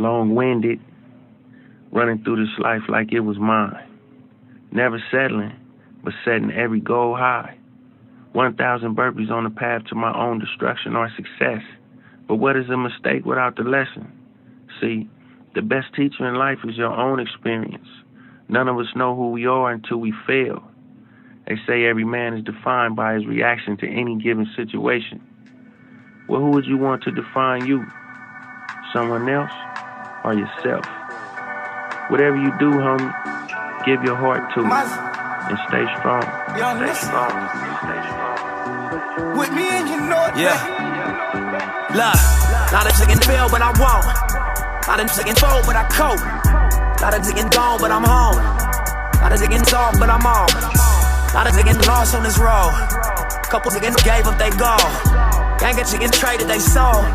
long-winded, running through this life like it was mine. Never settling, but setting every goal high. 1,000 burpees on the path to my own destruction or success. But what is a mistake without the lesson? See, the best teacher in life is your own experience. None of us know who we are until we fail. They say every man is defined by his reaction to any given situation. Well, who would you want to define you? Someone else or yourself? Whatever you do, homie, give your heart to it and stay strong. Stay strong. Stay strong. With me and you know it. Yeah. Look, lot of chicken fail, but I won't. Lot of chicken fold, but I cope. Lot of chicken gone, but I'm home. Lot of chicken soft, but I'm on. Lot of chicken lost on this road. Couple chickens gave up they go. Gang of chicken traded they sold.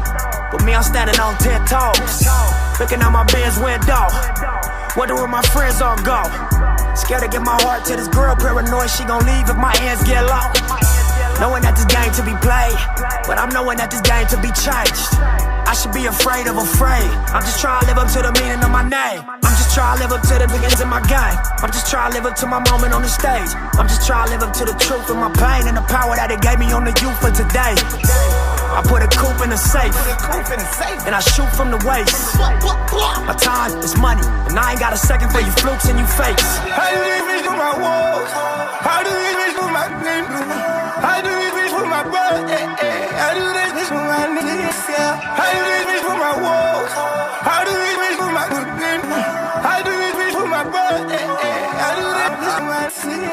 But me, I'm standing on 10 toes. Looking out my Benz window. Wonder where my friends all go. Scared to give my heart to this girl, paranoid she gon' leave if my hands get low. Knowing that this game to be played, but I'm knowing that this game to be changed. I should be afraid of afraid. I'm just trying to live up to the meaning of my name. I'm just trying to live up to the beginnings in my game. I'm just trying to live up to my moment on the stage. I'm just trying to live up to the truth of my pain and the power that it gave me on the youth of today. I put a coupe in the safe, and I shoot from the waist. My time is money, and I ain't got a second for you flukes and you fakes. How do these bitch do my walls? How do these bitch do my green blue? How do these bitch do my brother? How do these bitch do my niggas? How do these bitch do my walls? How do these bitch do my green blue? How do these bitch do my brother? How do these bitch do my niggas?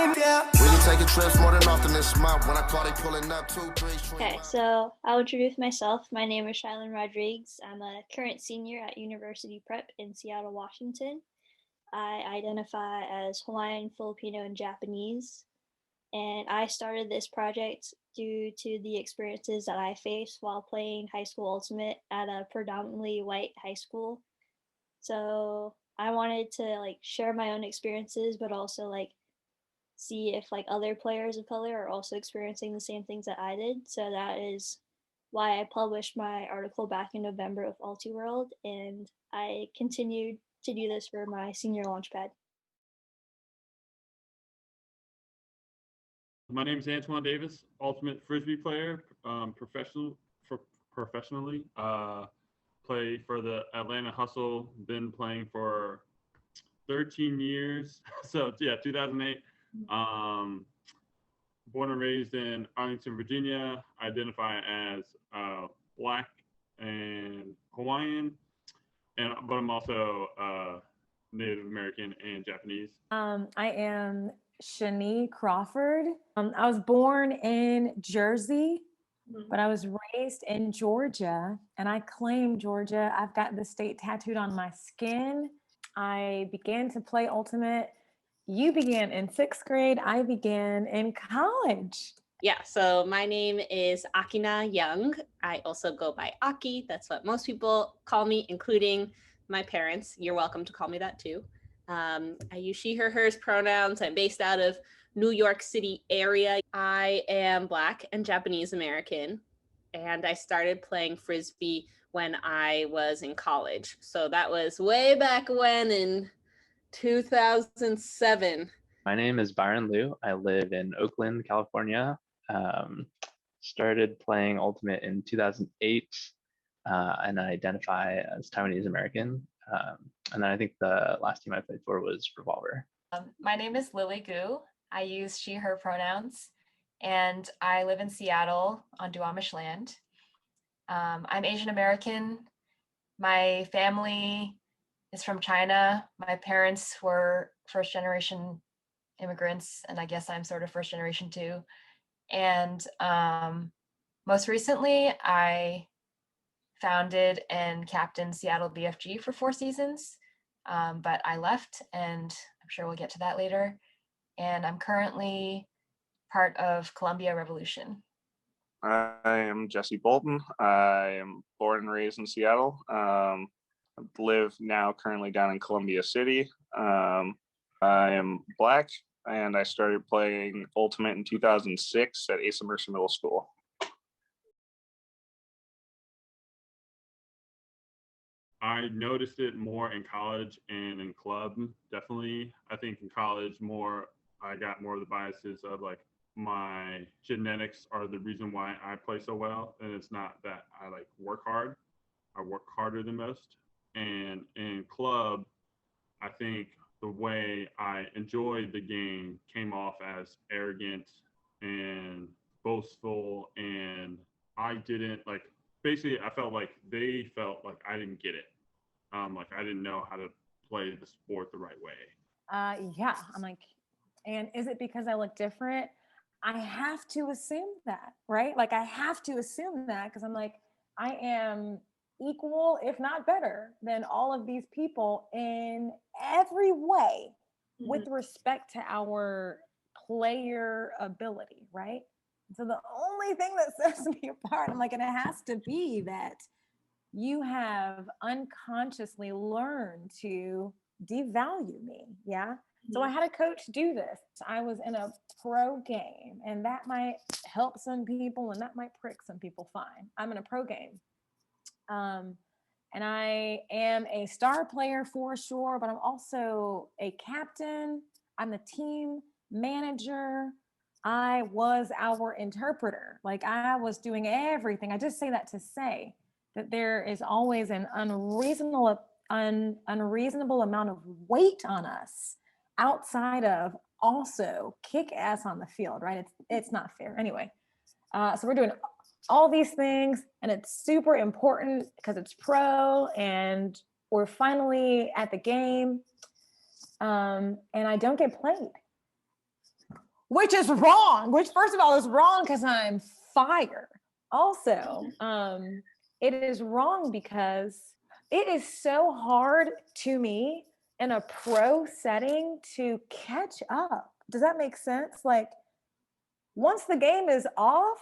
Taking trips more than often this month. When I call, they pulling up 2, 3. Okay, so I'll introduce myself. My name is Shylin Rodriguez. I'm a current senior at University Prep in Seattle, Washington. I identify as Hawaiian, Filipino, and Japanese. And I started this project due to the experiences that I faced while playing high school ultimate at a predominantly white high school. So I wanted to share my own experiences, but also see if other players of color are also experiencing the same things that I did. So that is why I published my article back in November with Ultiworld, and I continued to do this for my senior launchpad. My name is Antoine Davis, ultimate frisbee player, professionally. Play for the Atlanta Hustle. Been playing for 13 years. So yeah, 2008. Born and raised in Arlington, Virginia. Identify as Black and Hawaiian, but I'm also Native American and Japanese. I am Shani Crawford. I was born in Jersey, but I was raised in Georgia, and I claim Georgia. I've got the state tattooed on my skin. I began to play Ultimate. You began in 6th grade. I began in college. Yeah, so my name is Akina Young. I also go by Aki. That's what most people call me, including my parents. You're welcome to call me that too. I use she, her, hers pronouns. I'm based out of New York City area. I am Black and Japanese American, and I started playing Frisbee when I was in college. So that was way back when in 2007. My name is Byron Liu. I live in Oakland, California. Started playing Ultimate in 2008, and I identify as Taiwanese American. And then I think the last team I played for was Revolver. My name is Lily Gu. I use she, her pronouns, and I live in Seattle on Duwamish land. I'm Asian American. My family is from China. My parents were first generation immigrants, and I guess I'm sort of first generation too. And most recently, I founded and captained Seattle BFG for 4 seasons, but I left, and I'm sure we'll get to that later. And I'm currently part of Columbia Revolution. I am Jesse Bolton. I am born and raised in Seattle. Live now currently down in Columbia City. I am Black, and I started playing Ultimate in 2006 at Asa Mercer Middle School. I noticed it more in college and in club, definitely. I think in college I got more of the biases of like my genetics are the reason why I play so well. And it's not that I like work hard. I work harder than most. And in club, I think the way I enjoyed the game came off as arrogant and boastful, and I didn't like. Basically, I felt like they felt like I didn't get it. Like I didn't know how to play the sport the right way. Yeah, I'm like, and is it because I look different? I have to assume that, right? Like I have to assume that because I'm like, I am equal, if not better, than all of these people in every way with respect to our player ability, right? So the only thing that sets me apart, I'm like, and it has to be that you have unconsciously learned to devalue me. Yeah. So I had a coach do this. I was in a pro game, and that might help some people and that might prick some people. Fine. I'm in a pro game. And I am a star player for sure, but I'm also a captain. I'm the team manager. I was our interpreter. Like I was doing everything. I just say that to say that there is always an unreasonable amount of weight on us outside of also kick ass on the field, right? It's not fair. Anyway, so we're doing all these things, and it's super important because it's pro, and we're finally at the game, and I don't get played, which is wrong. Which, first of all, is wrong because I'm fire. Also, it is wrong because it is so hard to me in a pro setting to catch up. Does that make sense? Like, once the game is off,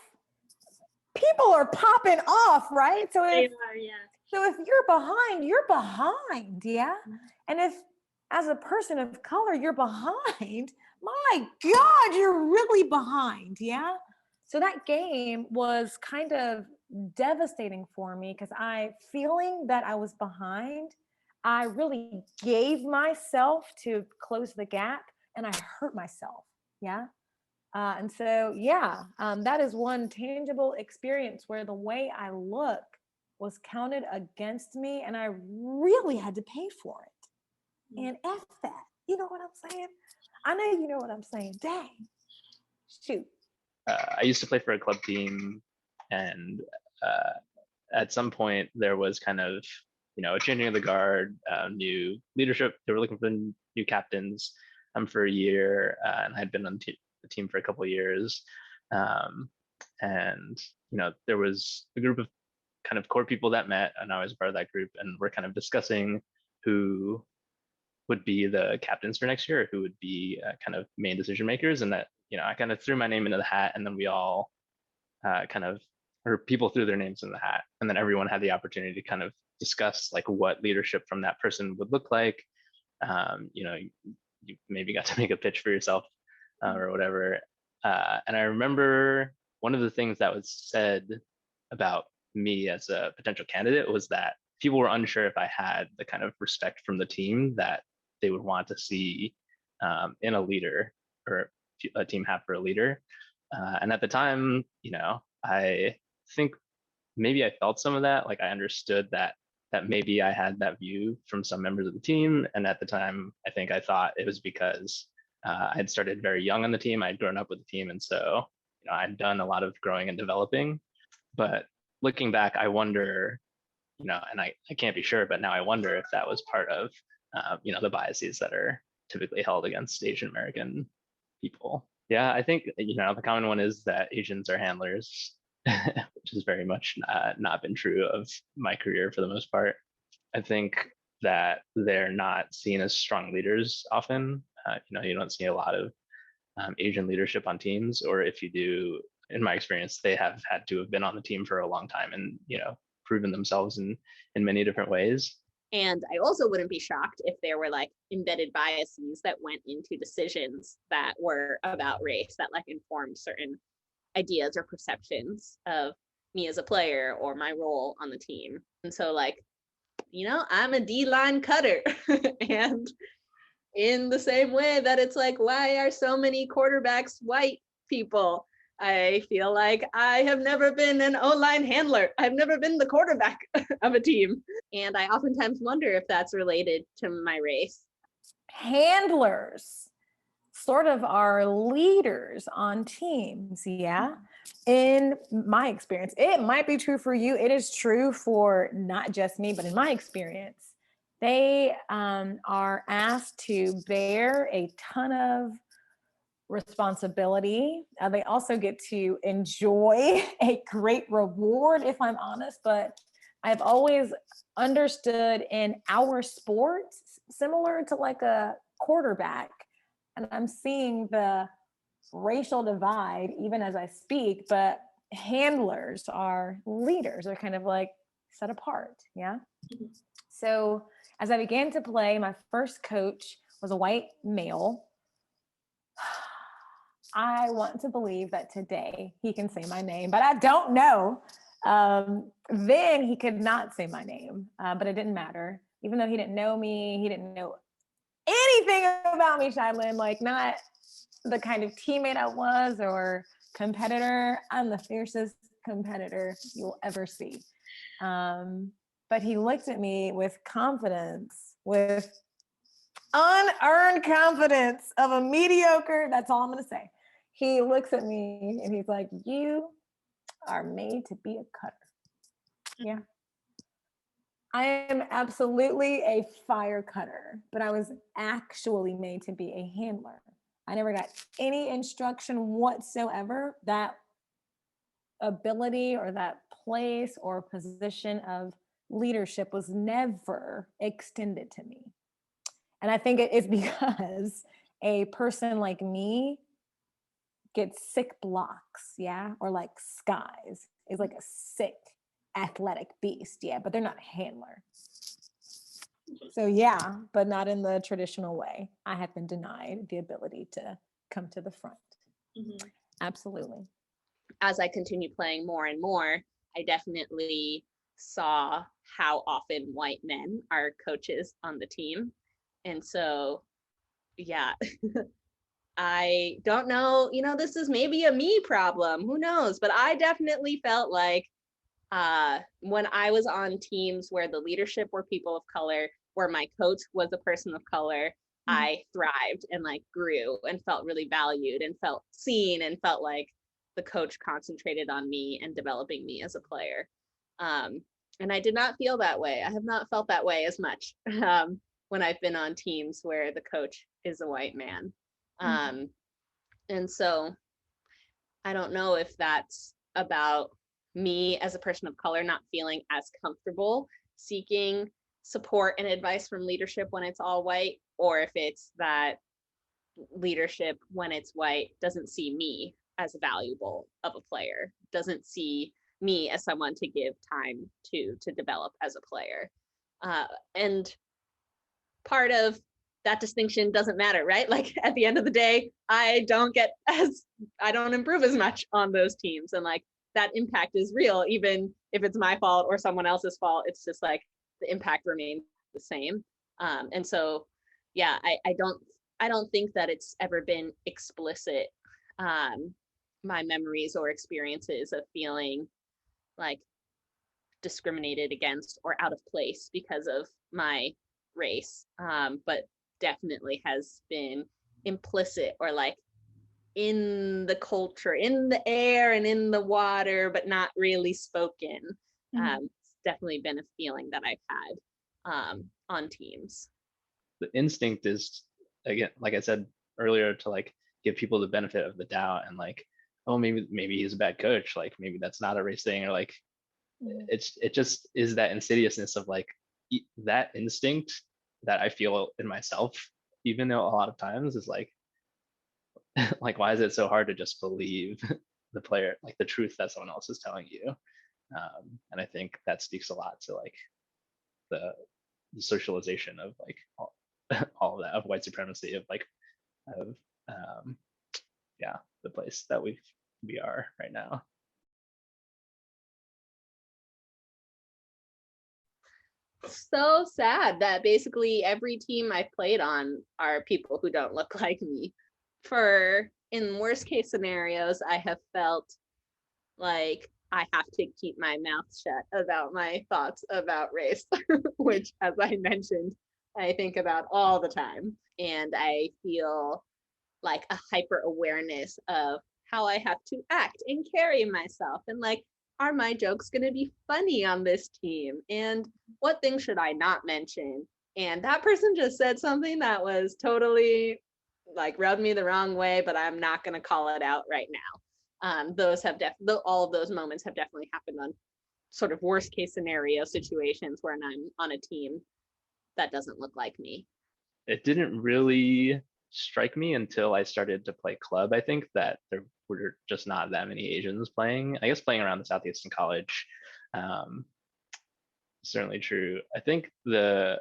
people are popping off, right? So if you're behind, you're behind, yeah? And if, as a person of color, you're behind, my God, you're really behind, yeah? So that game was kind of devastating for me because feeling that I was behind, I really gave myself to close the gap, and I hurt myself, yeah? And so, that is one tangible experience where the way I look was counted against me, and I really had to pay for it. And F that. You know what I'm saying? I know you know what I'm saying. Dang. Shoot. I used to play for a club team, and at some point there was kind of, a changing of the guard, new leadership. They were looking for new captains for a year, and I had been on the team for a couple of years. And, there was a group of kind of core people that met, and I was part of that group, and we're kind of discussing who would be the captains for next year, who would be kind of main decision makers. And that, I kind of threw my name into the hat, and then we all or people threw their names in the hat, and then everyone had the opportunity to kind of discuss like what leadership from that person would look like. You maybe got to make a pitch for yourself or whatever. And I remember one of the things that was said about me as a potential candidate was that people were unsure if I had the kind of respect from the team that they would want to see in a leader, or a team have for a leader. And at the time, I think maybe I felt some of that. Like I understood that maybe I had that view from some members of the team. And at the time, I think I thought it was because I had started very young on the team. I'd grown up with the team. And so, I'd done a lot of growing and developing. But looking back, I wonder, and I can't be sure, but now I wonder if that was part of, the biases that are typically held against Asian American people. Yeah, I think, the common one is that Asians are handlers, which has very much not been true of my career for the most part. I think that they're not seen as strong leaders often. You don't see a lot of Asian leadership on teams, or if you do, in my experience, they have had to have been on the team for a long time and, proven themselves in many different ways. And I also wouldn't be shocked if there were like embedded biases that went into decisions that were about race that like informed certain ideas or perceptions of me as a player or my role on the team. And so like I'm a D-line cutter. And in the same way that it's like, why are so many quarterbacks white people? I feel like I have never been an O-line handler. I've never been the quarterback of a team. And I oftentimes wonder if that's related to my race. Handlers sort of are leaders on teams, yeah? In my experience, it might be true for you. It is true for not just me, but in my experience, they are asked to bear a ton of responsibility. They also get to enjoy a great reward, if I'm honest, but I've always understood in our sports, similar to like a quarterback, and I'm seeing the racial divide even as I speak, but handlers are leaders, are kind of like set apart. Yeah. So as I began to play, my first coach was a white male. I want to believe that today he can say my name, but I don't know. Then he could not say my name, but it didn't matter. Even though he didn't know me, he didn't know anything about me, Shylin, like not the kind of teammate I was or competitor. I'm the fiercest competitor you'll ever see. But he looked at me with confidence, with unearned confidence of a mediocre, that's all I'm gonna say. He looks at me and he's like, you are made to be a cutter. Yeah. I am absolutely a fire cutter, but I was actually made to be a handler. I never got any instruction whatsoever. That ability or that place or position of leadership was never extended to me. And I think it is because a person like me gets sick blocks, yeah? Or like Skies is like a sick athletic beast, yeah, but they're not a handler. So yeah, but not in the traditional way. I have been denied the ability to come to the front. Mm-hmm. Absolutely. As I continue playing more and more, I definitely saw how often white men are coaches on the team. And so, yeah, I don't know, this is maybe a me problem, who knows? But I definitely felt like when I was on teams where the leadership were people of color, where my coach was a person of color, I thrived and like grew and felt really valued and felt seen and felt like the coach concentrated on me and developing me as a player. And I did not feel that way. I have not felt that way as much when I've been on teams where the coach is a white man. And so I don't know if that's about me as a person of color not feeling as comfortable seeking support and advice from leadership when it's all white, or if it's that leadership when it's white doesn't see me as valuable of a player, doesn't see me as someone to give time to develop as a player. And part of that distinction doesn't matter, right? Like at the end of the day, I don't improve as much on those teams. And like that impact is real, even if it's my fault or someone else's fault. It's just like the impact remains the same. And so, yeah, I don't think that it's ever been explicit, my memories or experiences of feeling like discriminated against or out of place because of my race, but definitely has been implicit or like in the culture, in the air and in the water, but not really spoken. It's definitely been a feeling that I've had on teams. The instinct is, again, like I said earlier, to like give people the benefit of the doubt and like, oh, maybe he's a bad coach, like maybe that's not a race thing, or like it just is that insidiousness of like that instinct that I feel in myself, even though a lot of times is like like, why is it so hard to just believe the player, like the truth that someone else is telling you? And I think that speaks a lot to like the socialization of like all of that, of white supremacy, of like of yeah, the place that we are right now. so sad that basically every team I've played on are people who don't look like me. In worst case scenarios, I have felt like I have to keep my mouth shut about my thoughts about race, which, as I mentioned, I think about all the time. And I feel like a hyper awareness of how I have to act and carry myself. And like, are my jokes going to be funny on this team? And what things should I not mention? And that person just said something that was totally like rubbed me the wrong way, but I'm not going to call it out right now. All of those moments have definitely happened on sort of worst case scenario situations where I'm on a team that doesn't look like me. It didn't really strike me until I started to play club. I think that there were just not that many Asians playing. I guess playing around the Southeastern College, certainly true. I think the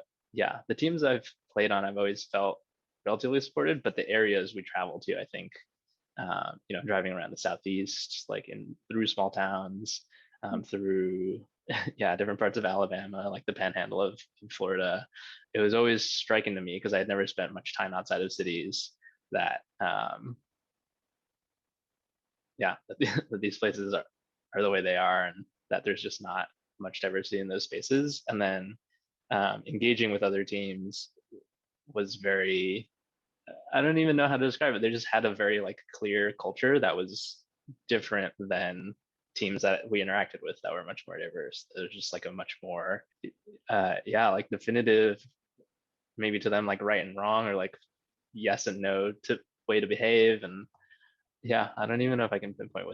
teams I've played on, I've always felt relatively supported, but the areas we travel to, I think, driving around the Southeast, like through small towns, through different parts of Alabama, like the Panhandle of Florida, it was always striking to me because I had never spent much time outside of cities that that these places are the way they are, and that there's just not much diversity in those spaces. And then engaging with other teams was very, I don't even know how to describe it. They just had a very like clear culture that was different than teams that we interacted with that were much more diverse. It was just like a much more like definitive, maybe to them, like right and wrong, or like yes and no to way to behave. And I don't even know if I can pinpoint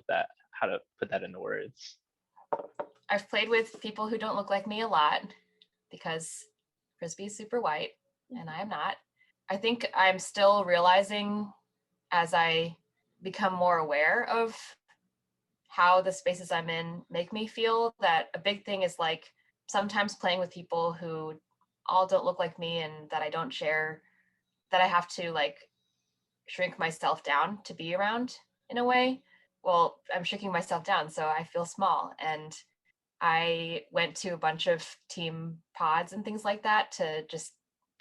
how to put that into words. I've played with people who don't look like me a lot because Frisbee is super white and I am not. I think I'm still realizing as I become more aware of how the spaces I'm in make me feel that a big thing is like sometimes playing with people who all don't look like me and that I don't share, that I have to like shrink myself down to be around in a way. Well, I'm shrinking myself down, so I feel small. And I went to a bunch of team pods and things like that to just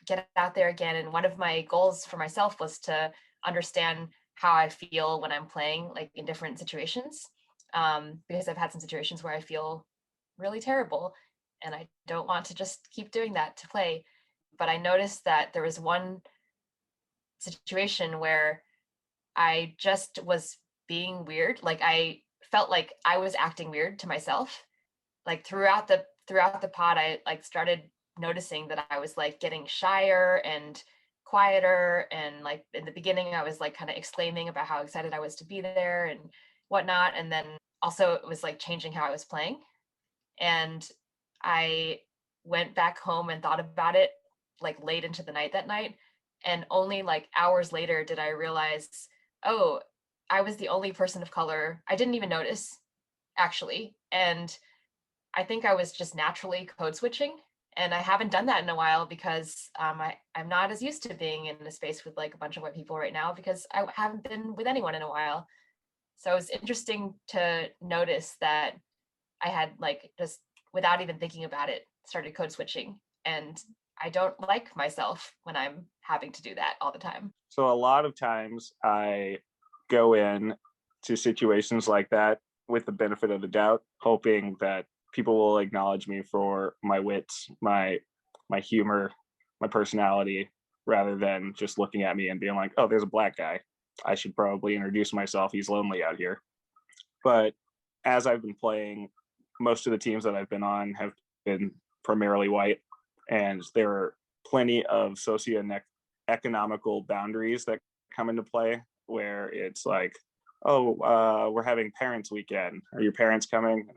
get out there again. And one of my goals for myself was to understand how I feel when I'm playing, like in different situations, because I've had some situations where I feel really terrible and I don't want to just keep doing that to play. But I noticed that there was one situation where I just was being weird. Like I felt like I was acting weird to myself. Like throughout the pod, I like started noticing that I was like getting shyer and quieter. And like in the beginning, I was like kind of exclaiming about how excited I was to be there and whatnot. And then also it was like changing how I was playing. And I went back home and thought about it like late into the night that night. And only like hours later did I realize, oh, I was the only person of color. I didn't even notice, actually. And I think I was just naturally code switching. And I haven't done that in a while because I'm not as used to being in a space with like a bunch of white people right now because I haven't been with anyone in a while. So it was interesting to notice that I had like just without even thinking about it, started code switching. And I don't like myself when I'm having to do that all the time. So a lot of times I go in to situations like that with the benefit of the doubt, hoping that people will acknowledge me for my wits, my humor, my personality, rather than just looking at me and being like, oh, there's a black guy. I should probably introduce myself. He's lonely out here. But as I've been playing, most of the teams that I've been on have been primarily white, and there are plenty of socioeconomical boundaries that come into play where it's like, oh, we're having parents weekend. Are your parents coming?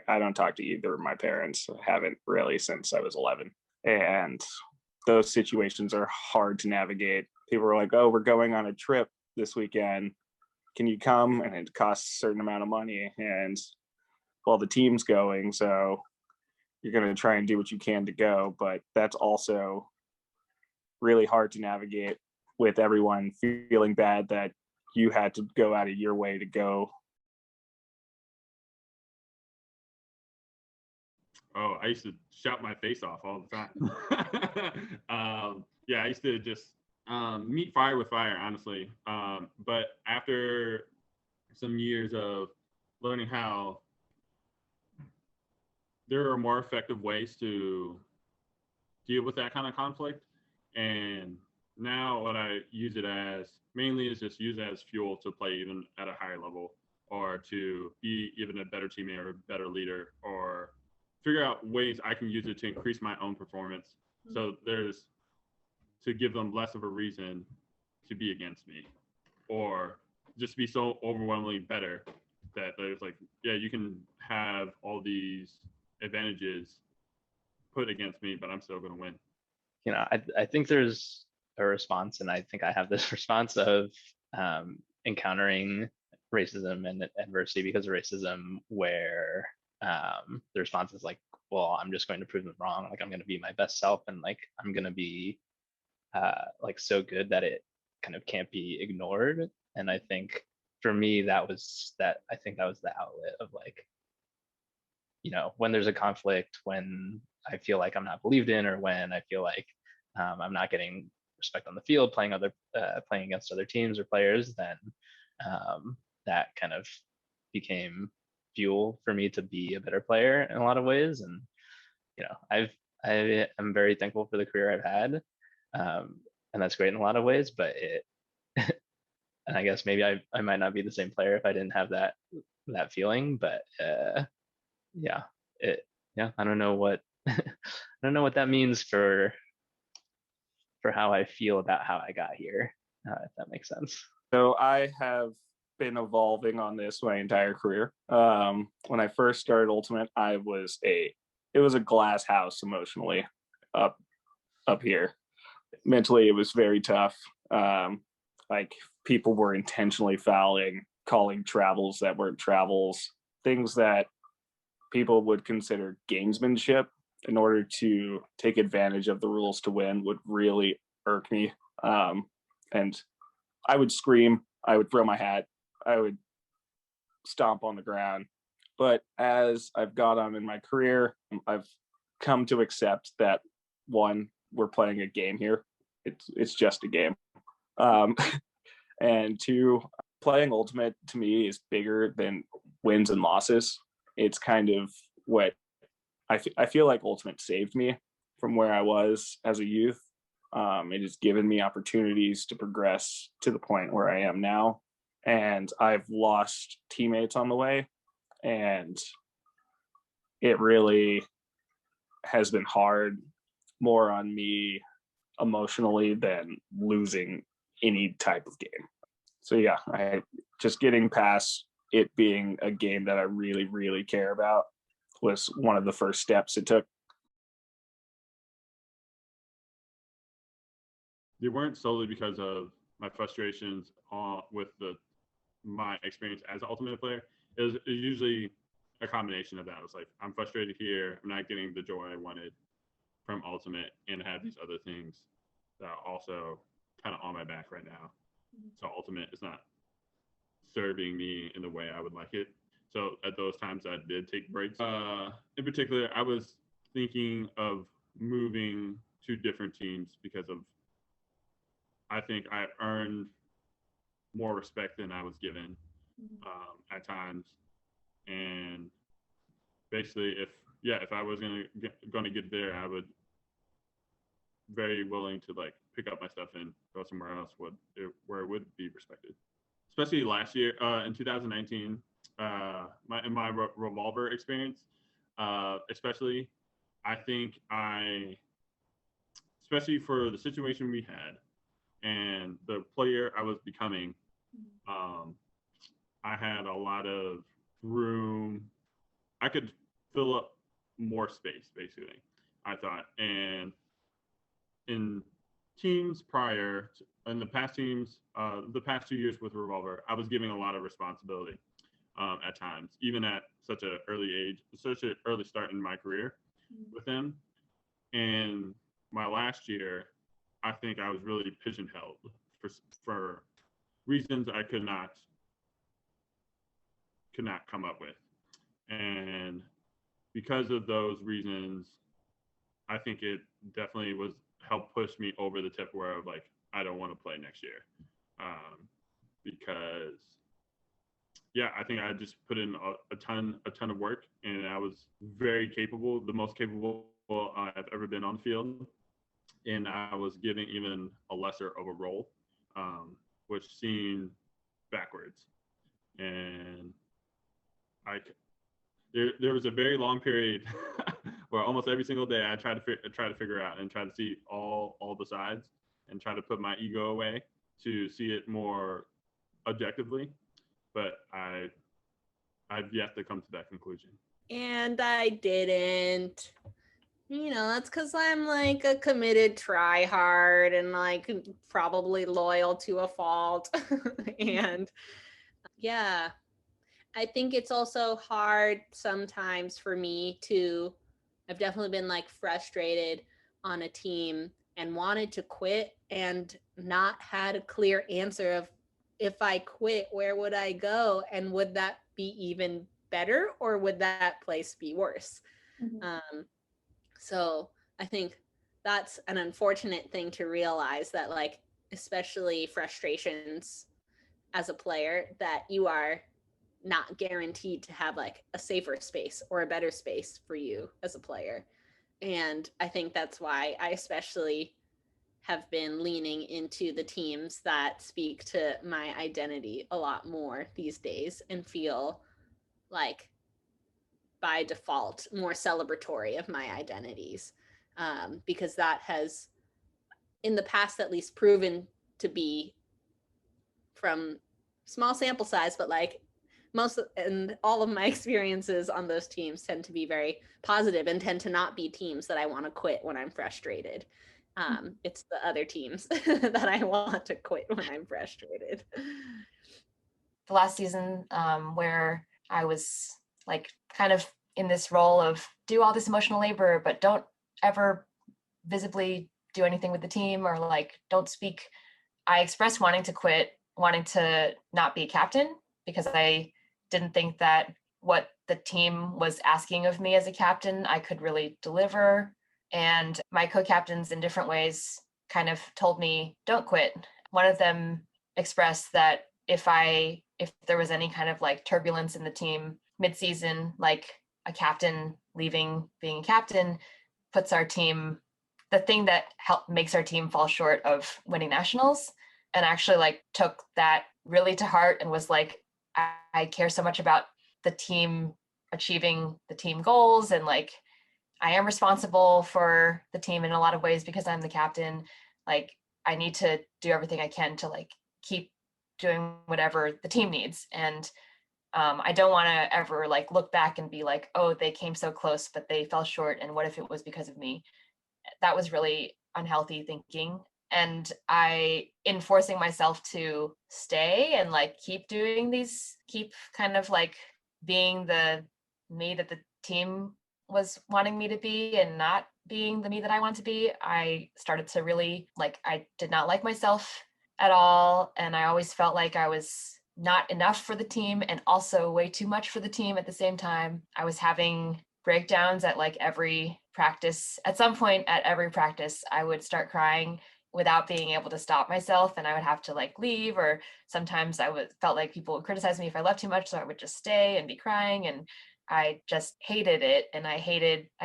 I don't talk to either of my parents. I haven't really since I was 11. And those situations are hard to navigate. People are like, oh, we're going on a trip this weekend. Can you come? And it costs a certain amount of money. And well, the team's going, so you're going to try and do what you can to go. But that's also really hard to navigate with everyone feeling bad that you had to go out of your way to go. Oh, I used to shout my face off all the time. Yeah, I used to just meet fire with fire, honestly. But after some years of learning how there are more effective ways to deal with that kind of conflict, and now what I use it as mainly is just use it as fuel to play even at a higher level, or to be even a better teammate or a better leader, or figure out ways I can use it to increase my own performance. So there's to give them less of a reason to be against me, or just be so overwhelmingly better that there's like, yeah, you can have all these advantages put against me, but I'm still going to win. You know, I think there's a response, and I think I have this response of encountering racism and adversity because of racism, where the response is like, well, I'm just going to prove them wrong. Like, I'm going to be my best self, and like, I'm going to be like so good that it kind of can't be ignored. And I think for me, I think that was the outlet of like, you know, when there's a conflict, when I feel like I'm not believed in, or when I feel like I'm not getting respect on the field, playing against other teams or players, then that kind of became fuel for me to be a better player in a lot of ways. And you know, I am very thankful for the career I've had, and that's great in a lot of ways. But it, and I guess maybe I might not be the same player if I didn't have that feeling. But yeah, I don't know what I don't know what that means for how I feel about how I got here, if that makes sense. So I have been evolving on this my entire career. When I first started Ultimate, it was a glass house emotionally up here. Mentally, it was very tough. Like, people were intentionally fouling, calling travels that weren't travels, things that people would consider gamesmanship in order to take advantage of the rules to win would really irk me. And I would scream, I would throw my hat, I would stomp on the ground. But as I've got on in my career, I've come to accept that, one, we're playing a game here. It's just a game. And two, playing Ultimate to me is bigger than wins and losses. It's kind of what I feel like Ultimate saved me from where I was as a youth. It has given me opportunities to progress to the point where I am now. And I've lost teammates on the way. And it really has been hard, more on me emotionally than losing any type of game. So yeah, just getting past it being a game that I really, really care about was one of the first steps it took. They weren't solely because of my frustrations with my experience as an Ultimate player. It was usually a combination of that. It was like, I'm frustrated here, I'm not getting the joy I wanted from Ultimate, and I have these other things that are also kind of on my back right now. So Ultimate is not serving me in the way I would like it. So at those times I did take breaks. In particular, I was thinking of moving to different teams because I think I earned more respect than I was given at times. And basically, if I was gonna get there, I would very willing to like pick up my stuff and go somewhere else where it would be respected. Especially last year, in 2019, in my Revolver experience, especially, I think especially for the situation we had and the player I was becoming, I had a lot of room. I could fill up more space, basically, I thought. And in teams in the past 2 years with Revolver, I was giving a lot of responsibility at times, even at such an early age, such an early start in my career with them. And my last year, I think I was really pigeonholed for reasons I could not come up with. And because of those reasons, I think it definitely was helped push me over the tip where I was like, I don't want to play next year. Because yeah, I think I just put in a ton of work, and I was very capable, the most capable I've ever been on the field. And I was given even a lesser of a role, which seemed backwards. And there was a very long period where almost every single day I tried to figure out and try to see all the sides and try to put my ego away to see it more objectively. But I've yet to come to that conclusion. And I didn't. That's because I'm like a committed try-hard and like probably loyal to a fault. And yeah, I think it's also hard sometimes for me to, I've definitely been like frustrated on a team and wanted to quit and not had a clear answer of, if I quit, where would I go? And would that be even better, or would that place be worse? So I think that's an unfortunate thing to realize, that like, especially frustrations as a player, that you are not guaranteed to have like a safer space or a better space for you as a player. And I think that's why I especially have been leaning into the teams that speak to my identity a lot more these days and feel like by default more celebratory of my identities, because that has in the past at least proven to be, from small sample size, but like most and all of my experiences on those teams tend to be very positive and tend to not be teams that I want to quit when I'm frustrated. It's the other teams that I want to quit when I'm frustrated. The last season, where I was like kind of in this role of do all this emotional labor, but don't ever visibly do anything with the team, or like don't speak. I expressed wanting to quit, wanting to not be a captain, because I didn't think that what the team was asking of me as a captain, I could really deliver. And my co-captains in different ways kind of told me, don't quit. One of them expressed that if there was any kind of like turbulence in the team mid-season, like a captain leaving being a captain puts our team, the thing that makes our team fall short of winning nationals, and actually like took that really to heart and was like, I care so much about the team achieving the team goals, and like I am responsible for the team in a lot of ways because I'm the captain. Like I need to do everything I can to like keep doing whatever the team needs. And I don't want to ever like look back and be like, oh, they came so close, but they fell short. And what if it was because of me? That was really unhealthy thinking. And in forcing myself to stay and like keep kind of like being the me that the team was wanting me to be and not being the me that I want to be, I started to really like, I did not like myself at all. And I always felt like I was not enough for the team and also way too much for the team at the same time. I was having breakdowns at like every practice. At some point at every practice, I would start crying without being able to stop myself, and I would have to like leave, or sometimes felt like people would criticize me if I left too much, so I would just stay and be crying. And I just hated it. And I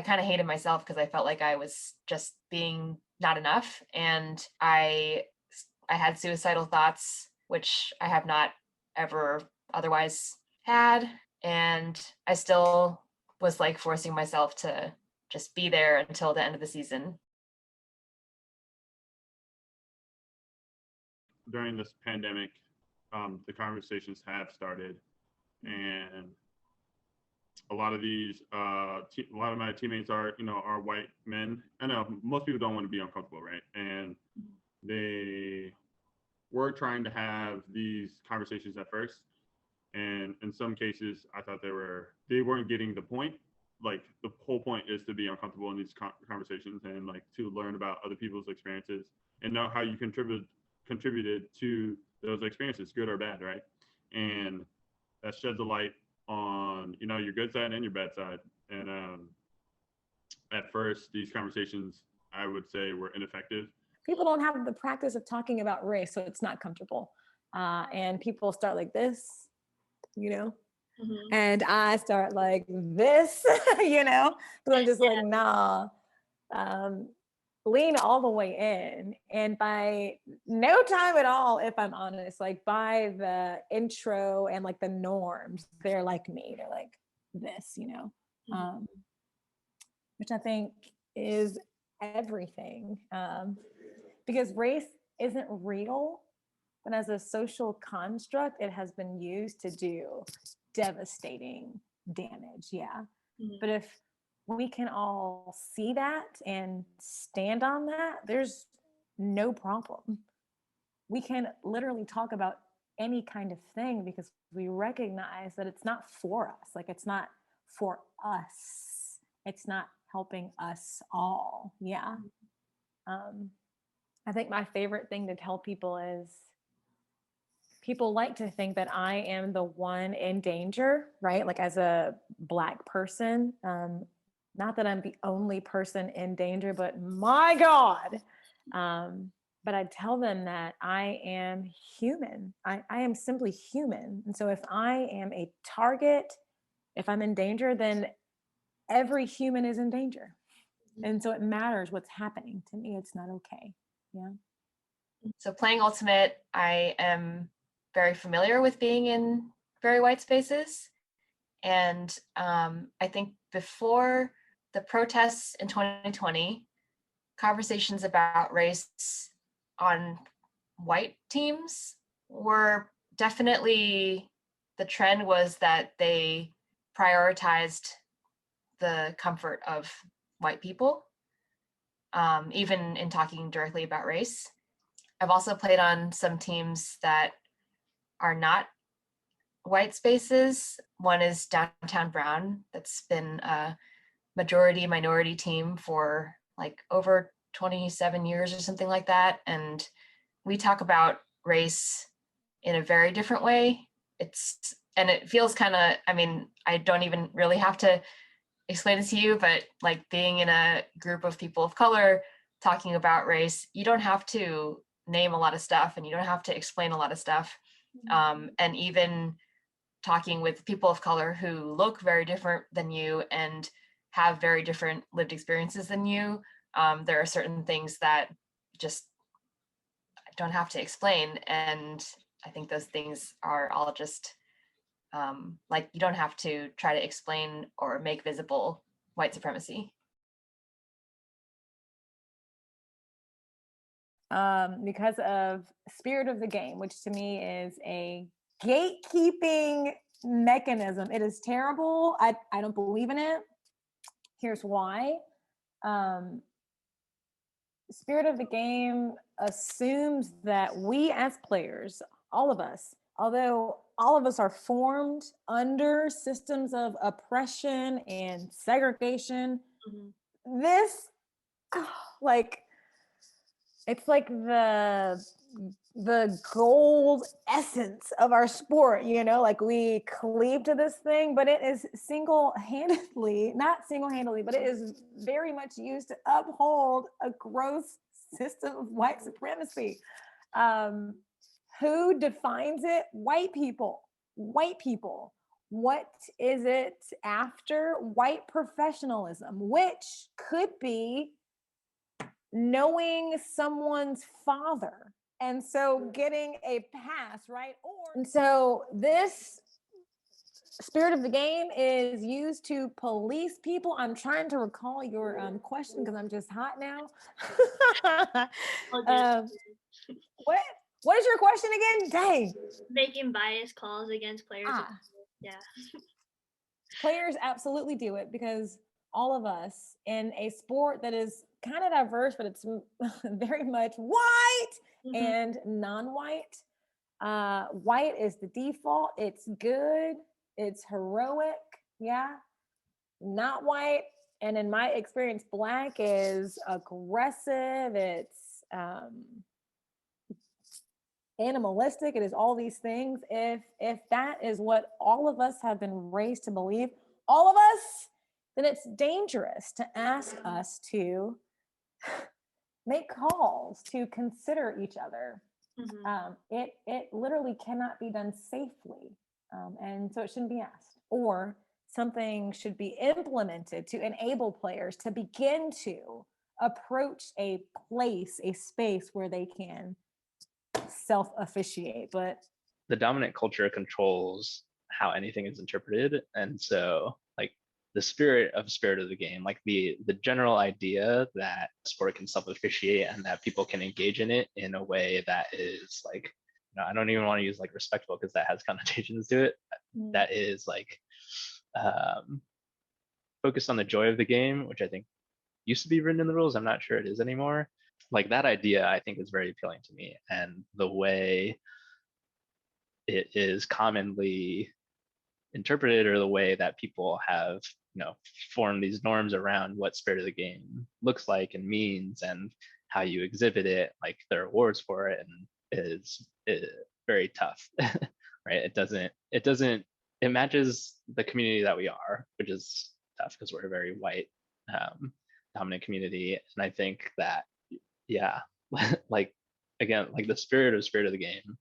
kind of hated myself because I felt like I was just being not enough. And I had suicidal thoughts, which I have not ever otherwise had. And I still was like forcing myself to just be there until the end of the season. During this pandemic, the conversations have started, and a lot of my teammates are white men. I know most people don't want to be uncomfortable, right? And they were trying to have these conversations at first, and in some cases, I thought they weren't getting the point. Like the whole point is to be uncomfortable in these conversations and like to learn about other people's experiences and know how you contributed to those experiences, good or bad, right? And that sheds a light on your good side and your bad side. And at first, these conversations, I would say, were ineffective. People don't have the practice of talking about race, so it's not comfortable. And people start like this, you know, and I start like this, you know, because I'm just like, nah, lean all the way in. And by no time at all, if I'm honest, like by the intro and like the norms, they're like me, they're like this, you know, which I think is everything. Because race isn't real, but as a social construct, it has been used to do devastating damage. Yeah. But if we can all see that and stand on that, there's no problem. We can literally talk about any kind of thing because we recognize that it's not for us. Like, it's not for us. It's not helping us all. Yeah. I think my favorite thing to tell people is people like to think that I am the one in danger, right? Like as a Black person, not that I'm the only person in danger, but my God. But I tell them that I am human. I am simply human. And so if I am a target, if I'm in danger, then every human is in danger. And so it matters what's happening to me. It's not okay. Yeah. So playing Ultimate, I am very familiar with being in very white spaces. And I think before the protests in 2020, conversations about race on white teams were definitely, the trend was that they prioritized the comfort of white people, even in talking directly about race. I've also played on some teams that are not white spaces. One is Downtown Brown, that's been a majority minority team for like over 27 years or something like that. And we talk about race in a very different way. And it feels kind of, I mean, I don't even really have to explain it to you, but like being in a group of people of color talking about race, you don't have to name a lot of stuff and you don't have to explain a lot of stuff. And even talking with people of color who look very different than you and have very different lived experiences than you, there are certain things that just don't have to explain. And I think those things are all just like, you don't have to try to explain or make visible white supremacy. Because of Spirit of the Game, which to me is a gatekeeping mechanism. It is terrible. I don't believe in it. Here's why. Spirit of the Game assumes that we as players, all of us, although all of us are formed under systems of oppression and segregation, this, like, it's like the gold essence of our sport, you know, like we cleave to this thing, but it is not single-handedly, but it is very much used to uphold a gross system of white supremacy. Who defines it? White people. What is it after? White professionalism, which could be knowing someone's father, and so getting a pass, right? And so this Spirit of the Game is used to police people. I'm trying to recall your question because I'm just hot now. What is your question again? Dang. Making biased calls against players. Yeah. Players absolutely do it because all of us in a sport that is kind of diverse, but it's very much white and non-white. White is the default. It's good. It's heroic. Yeah. Not white. And in my experience, Black is aggressive. It's animalistic. It is all these things. If that is what all of us have been raised to believe, all of us, then it's dangerous to ask us to make calls, to consider each other. It literally cannot be done safely. And so it shouldn't be asked. Or something should be implemented to enable players to begin to approach a place, a space where they can self-officiate. But the dominant culture controls how anything is interpreted. And so like the spirit of the game, like the general idea that sport can self-officiate and that people can engage in it in a way that is like, I don't even want to use like respectful because that has connotations to it. That is like focused on the joy of the game, which I think used to be written in the rules. I'm not sure it is anymore. Like that idea, I think is very appealing to me, and the way it is commonly interpreted, or the way that people have, formed these norms around what spirit of the game looks like and means, and how you exhibit it, like there are awards for it, and is very tough, right? It matches the community that we are, which is tough because we're a very white dominant community. And I think that, yeah, like again, like the spirit of the game,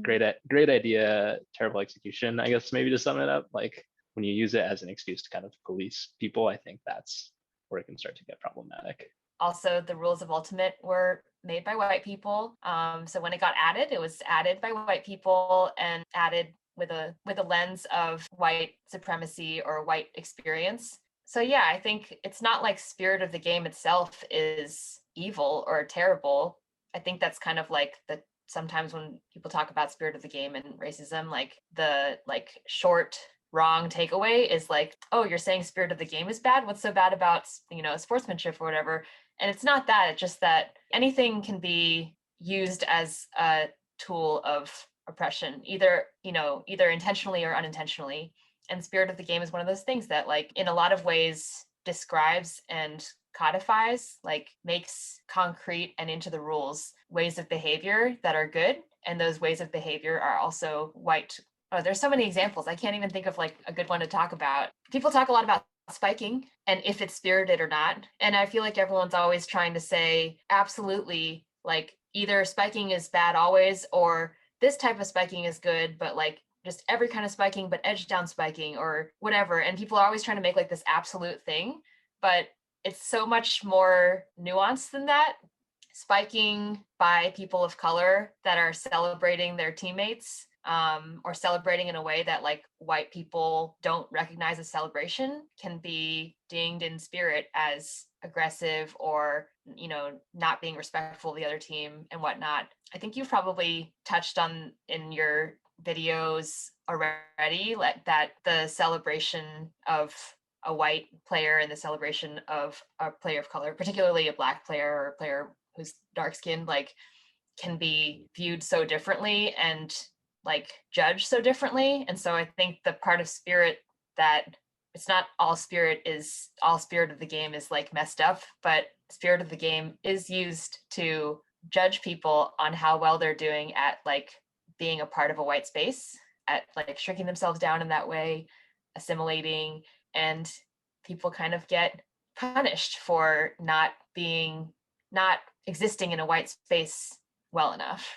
great idea, terrible execution, I guess, maybe to sum it up. Like when you use it as an excuse to kind of police people, I think that's where it can start to get problematic. Also, the rules of Ultimate were made by white people. So when it got added, it was added by white people and added with a lens of white supremacy or white experience. So yeah, I think it's not like spirit of the game itself is evil or terrible. I think that's kind of like sometimes when people talk about spirit of the game and racism, like the short wrong takeaway is like, oh, you're saying spirit of the game is bad? What's so bad about, sportsmanship or whatever? And it's not that. It's just that anything can be used as a tool of oppression, either intentionally or unintentionally. And spirit of the game is one of those things that, like, in a lot of ways describes and codifies, like makes concrete and into the rules ways of behavior that are good. And those ways of behavior are also white. Oh, there's so many examples. I can't even think of like a good one to talk about. People talk a lot about spiking and if it's spirited or not. And I feel like everyone's always trying to say, absolutely, like either spiking is bad always, or this type of spiking is good, but like just every kind of spiking, but edge down spiking or whatever. And people are always trying to make like this absolute thing, but it's so much more nuanced than that. Spiking by people of color that are celebrating their teammates, or celebrating in a way that like white people don't recognize as celebration, can be dinged in spirit as aggressive or, not being respectful of the other team and whatnot. I think you've probably touched on in your videos already, like that the celebration of a white player and the celebration of a player of color, particularly a Black player or a player who's dark skinned, like can be viewed so differently and like judged so differently. And so I think the part of spirit that it's not all spirit of the game is like messed up, but spirit of the game is used to judge people on how well they're doing at like being a part of a white space, at like shrinking themselves down in that way, assimilating, and people kind of get punished for not existing in a white space well enough.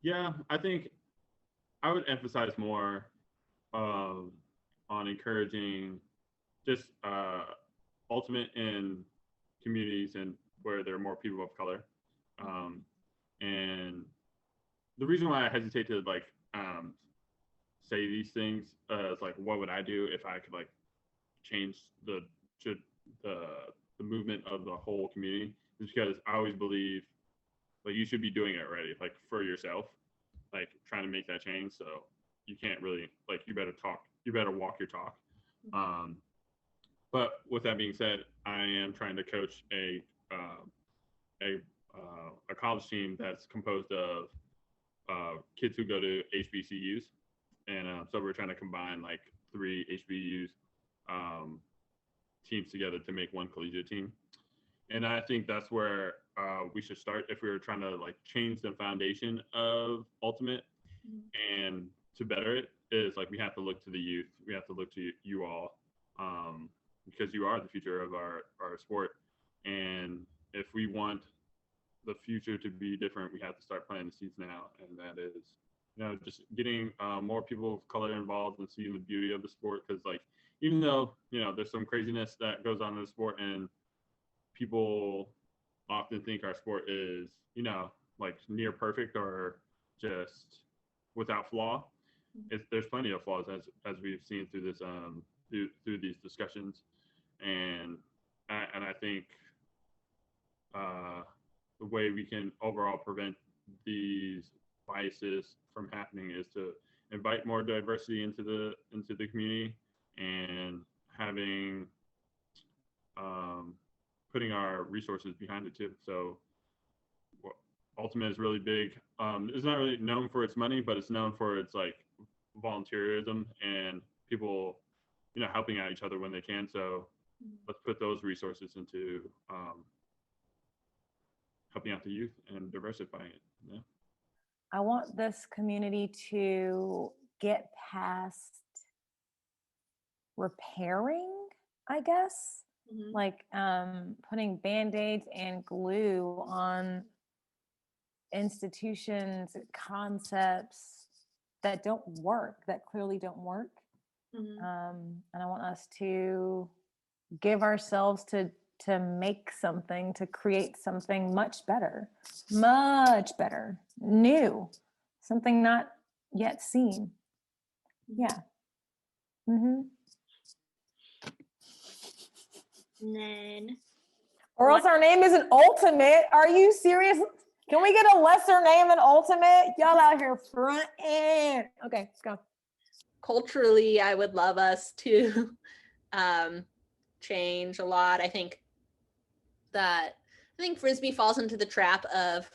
Yeah, I think I would emphasize more on encouraging just ultimate in communities and where there are more people of color. And the reason why I hesitate to like say these things is like, what would I do if I could like change the movement of the whole community, is because I always believe like you should be doing it already, like for yourself, like trying to make that change. So you can't really like, you better walk your talk. But with that being said, I am trying to coach a college team that's composed of kids who go to HBCUs, and so we're trying to combine like 3 HBCUs teams together to make one collegiate team. And I think that's where we should start if we were trying to like change the foundation of Ultimate and to better it is like we have to look to the youth. We have to look to you all, because you are the future of our sport. And if we want the future to be different, we have to start planting the seeds now. And that is, just getting more people of color involved and seeing the beauty of the sport. Because like, even though, there's some craziness that goes on in the sport and people often think our sport is, like near perfect or just without flaw. There's plenty of flaws as we've seen through this through these discussions, and I think the way we can overall prevent these biases from happening is to invite more diversity into the community, and having putting our resources behind it too. So Ultimate is really big. It's not really known for its money, but it's known for its like volunteerism and people, helping out each other when they can. So let's put those resources into helping out the youth and diversifying it. Yeah. I want this community to get past repairing, I guess, like putting band-aids and glue on institutions, concepts that don't work, that clearly don't work. And I want us to give ourselves to make something, to create something much better, new, something not yet seen. Yeah. And then, or else our name isn't Ultimate. Are you serious? Can we get a lesser name than Ultimate? Y'all out here front end. Okay, let's go. Culturally, I would love us to change a lot. I think Frisbee falls into the trap of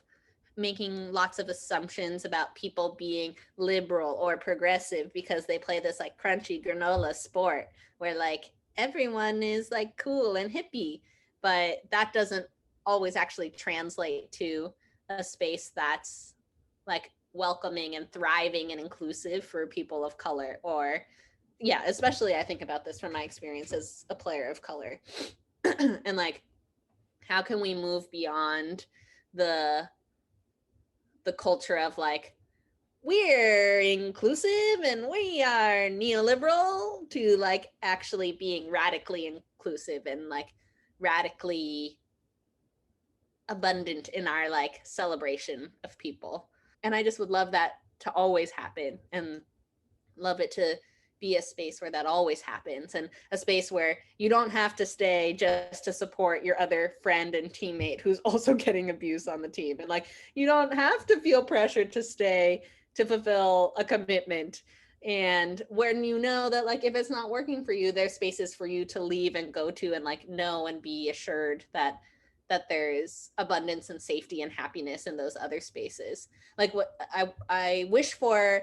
making lots of assumptions about people being liberal or progressive because they play this like crunchy granola sport where like everyone is like cool and hippie, but that doesn't always actually translate to a space that's like welcoming and thriving and inclusive for people of color. Or especially I think about this from my experience as a player of color. And like, how can we move beyond the culture of like, we're inclusive and we are neoliberal, to like actually being radically inclusive and like radically abundant in our like celebration of people. And I just would love that to always happen, and love it to be a space where that always happens, and a space where you don't have to stay just to support your other friend and teammate who's also getting abused on the team. And like, you don't have to feel pressured to stay to fulfill a commitment. And when you know that like, if it's not working for you, there's spaces for you to leave and go to, and like know and be assured that there is abundance and safety and happiness in those other spaces. Like what I wish for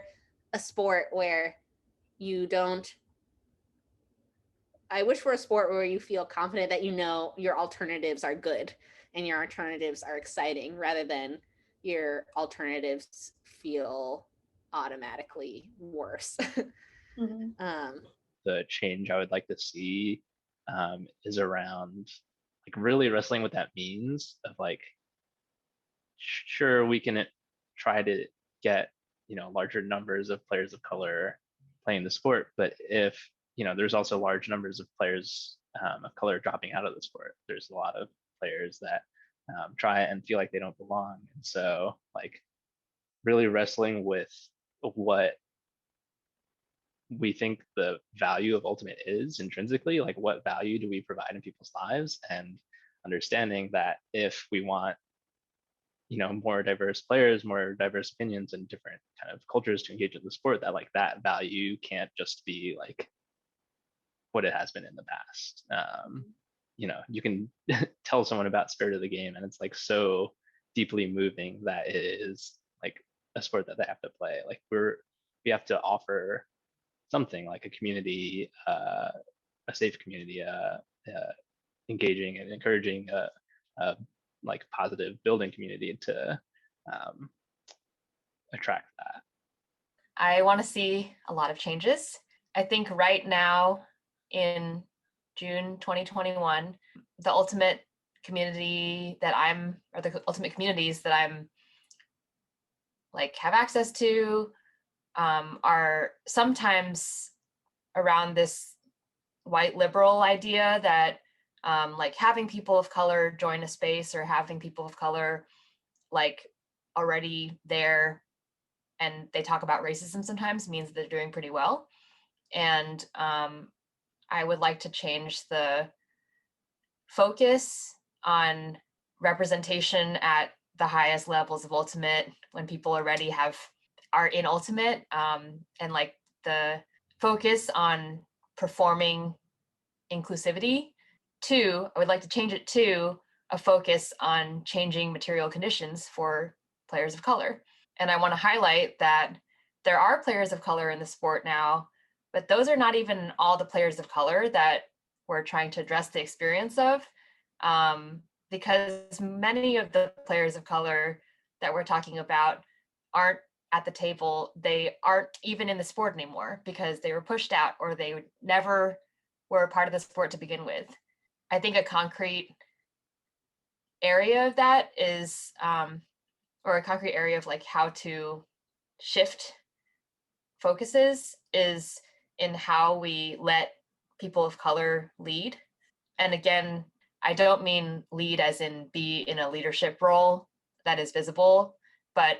a sport where you don't, I wish for a sport where you feel confident that your alternatives are good and your alternatives are exciting, rather than your alternatives feel automatically worse. The change I would like to see is around like really wrestling with that means of like, sure, we can try to get larger numbers of players of color playing the sport, but if there's also large numbers of players of color dropping out of the sport, there's a lot of players that try and feel like they don't belong. And so like really wrestling with what we think the value of Ultimate is intrinsically, like what value do we provide in people's lives, and understanding that if we want more diverse players, more diverse opinions, and different kind of cultures to engage in the sport, that like that value can't just be like what it has been in the past. You can tell someone about Spirit of the Game and it's like so deeply moving that it is like a sport that they have to play. Like we have to offer something like a community, a safe community, engaging and encouraging like positive building community to attract that. I want to see a lot of changes. I think right now in June 2021, the ultimate community that or the ultimate communities that I'm like have access to are sometimes around this white liberal idea that like having people of color join a space or having people of color like already there and they talk about racism sometimes means they're doing pretty well. And I would like to change the focus on representation at the highest levels of ultimate when people already are in ultimate, and like the focus on performing inclusivity. Two, I would like to change it to a focus on changing material conditions for players of color. And I want to highlight that there are players of color in the sport now, but those are not even all the players of color that we're trying to address the experience of, because many of the players of color that we're talking about aren't at the table. They aren't even in the sport anymore because they were pushed out or they never were a part of the sport to begin with. I think a concrete area of that is, or a concrete area of like how to shift focuses is in how we let people of color lead. And again, I don't mean lead as in be in a leadership role that is visible, but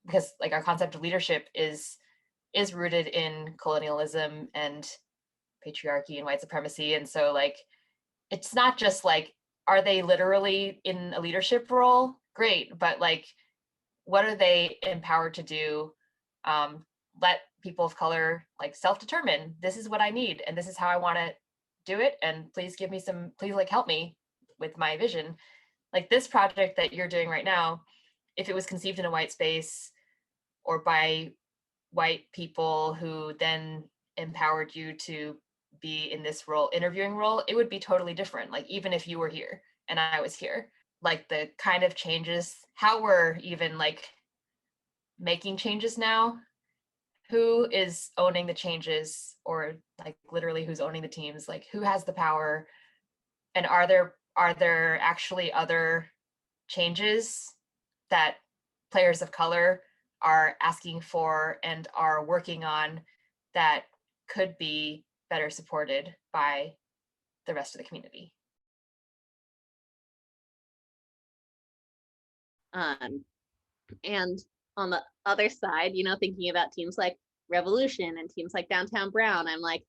because like our concept of leadership is rooted in colonialism and patriarchy and white supremacy. And so like, it's not just like, are they literally in a leadership role? Great, but like, what are they empowered to do? Let people of color like self-determine, this is what I need and this is how I want to do it, and please give me please like help me with my vision. Like this project that you're doing right now, if it was conceived in a white space or by white people who then empowered you to be in this role, interviewing role, it would be totally different. Like even if you were here and I was here, like the kind of changes, how we're even like making changes now, who is owning the changes, or like literally who's owning the teams, like who has the power, and are there actually other changes that players of color are asking for and are working on that could be better supported by the rest of the community. And on the other side, you know, thinking about teams like Revolution and teams like Downtown Brown, I'm like,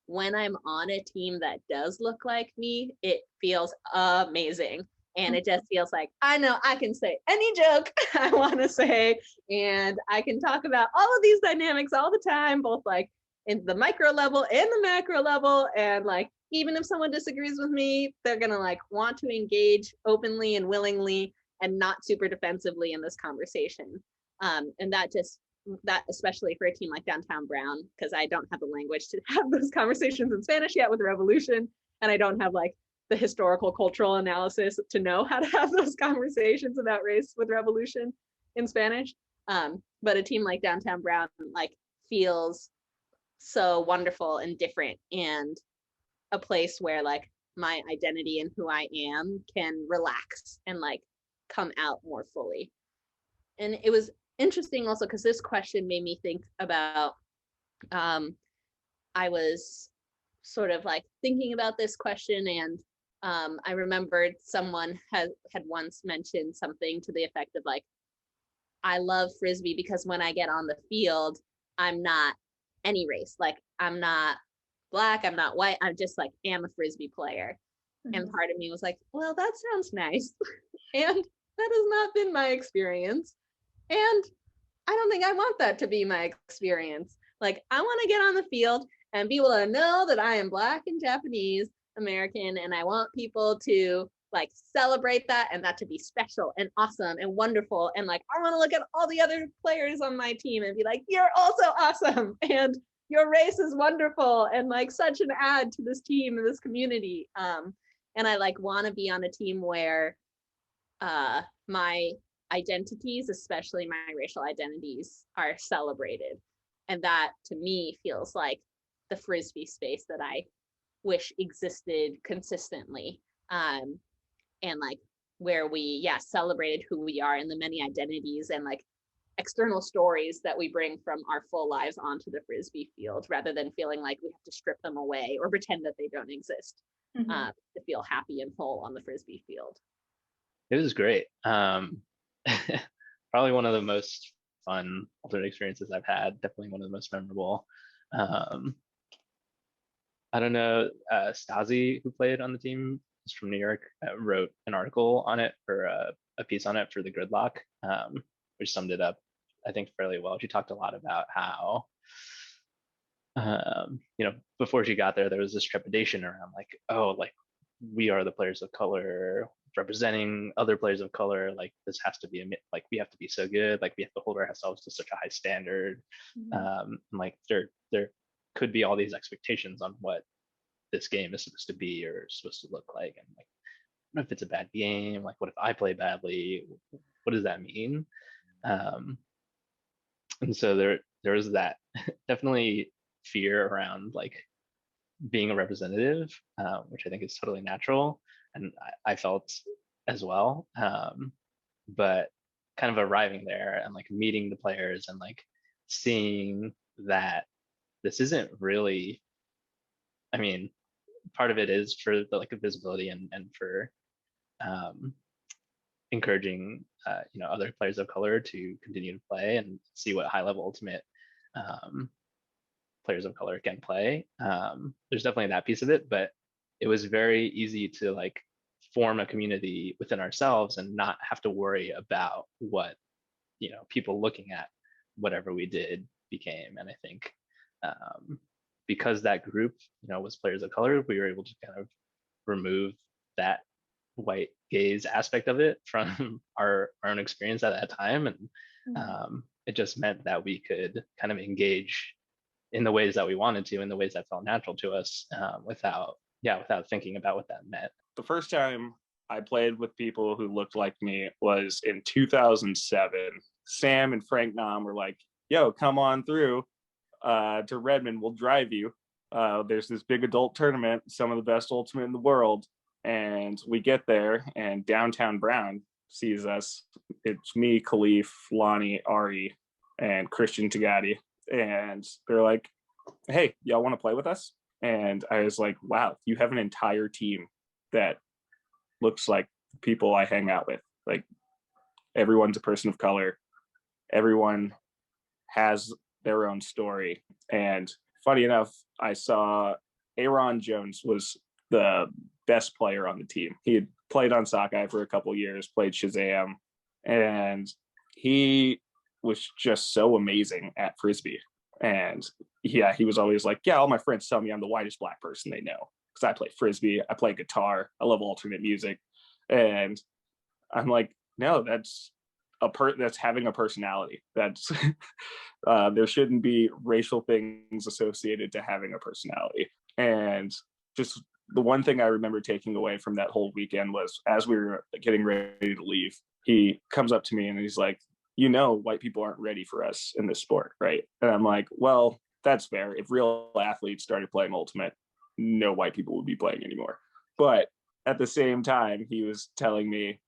when I'm on a team that does look like me, it feels amazing. And it just feels like, I know I can say any joke I want to say, and I can talk about all of these dynamics all the time, both like in the micro level and the macro level. And like, even if someone disagrees with me, they're gonna like want to engage openly and willingly and not super defensively in this conversation. And that especially for a team like Downtown Brown, because I don't have the language to have those conversations in Spanish yet with Revolution, and I don't have like the historical cultural analysis to know how to have those conversations about race with Revolution in Spanish. But a team like Downtown Brown like feels so wonderful and different, and a place where like my identity and who I am can relax and like come out more fully. And it was interesting also because this question made me think about, I was sort of like thinking about this question, and I remembered someone had once mentioned something to the effect of like, I love Frisbee because when I get on the field, I'm not any race. Like I'm not Black, I'm not white, I'm just like am a Frisbee player. And part of me was like, well, that sounds nice. And that has not been my experience. And I don't think I want that to be my experience. Like I want to get on the field and be able to know that I am Black and Japanese American, and I want people to like celebrate that and that to be special and awesome and wonderful. And like I want to look at all the other players on my team and be like, you're also awesome and your race is wonderful and like such an add to this team and this community. And I like want to be on a team where my identities, especially my racial identities, are celebrated. And that to me feels like the Frisbee space that I wish existed consistently. And like where we, celebrated who we are and the many identities and like external stories that we bring from our full lives onto the Frisbee field, rather than feeling like we have to strip them away or pretend that they don't exist to feel happy and whole on the Frisbee field. It was great. Probably one of the most fun alternate experiences I've had. Definitely one of the most memorable. I don't know, Stasi, who played on the team, is from New York, wrote an article on it for a piece on it for the Gridlock, which summed it up, I think, fairly well. She talked a lot about how, before she got there was this trepidation around like, oh, like we are the players of color representing other players of color. Like this has to be like we have to be so good. Like we have to hold ourselves to such a high standard. And like there could be all these expectations on what this game is supposed to be or supposed to look like. And like, what if it's a bad game? Like, what if I play badly? What does that mean? And so there was that definitely fear around like being a representative, which I think is totally natural, and I felt as well. But kind of arriving there and like meeting the players and like seeing that this isn't really, I mean, part of it is for the like visibility and for encouraging other players of color to continue to play and see what high level ultimate players of color can play. There's definitely that piece of it, but it was very easy to like form a community within ourselves and not have to worry about what people looking at whatever we did became. And I think because that group was players of color, we were able to kind of remove that white gaze aspect of it from our own experience at that time, and it just meant that we could kind of engage in the ways that we wanted to, in the ways that felt natural to us, without thinking about what that meant. The first time I played with people who looked like me was in 2007. Sam and Frank Nam were like, yo, come on through to Redmond, we'll drive you. There's this big adult tournament, some of the best ultimate in the world. And we get there and Downtown Brown sees us. It's me, Khalif, Lonnie, Ari, and Christian Tagati. And they're like, hey, y'all want to play with us? And I was like, wow, you have an entire team that looks like people I hang out with. Like everyone's a person of color. Everyone has their own story. And funny enough, I saw Aaron Jones was the best player on the team. He had played on Sockeye for a couple years, played Shazam, and he was just so amazing at Frisbee. And yeah, he was always like, yeah, all my friends tell me I'm the whitest black person they know because I play Frisbee, I play guitar, I love alternate music. And I'm like, no, that's that's having a personality. That's there shouldn't be racial things associated to having a personality. And just the one thing I remember taking away from that whole weekend was as we were getting ready to leave, he comes up to me and he's like, white people aren't ready for us in this sport, right? And I'm like, well, that's fair. If real athletes started playing Ultimate, no white people would be playing anymore. But at the same time, he was telling me,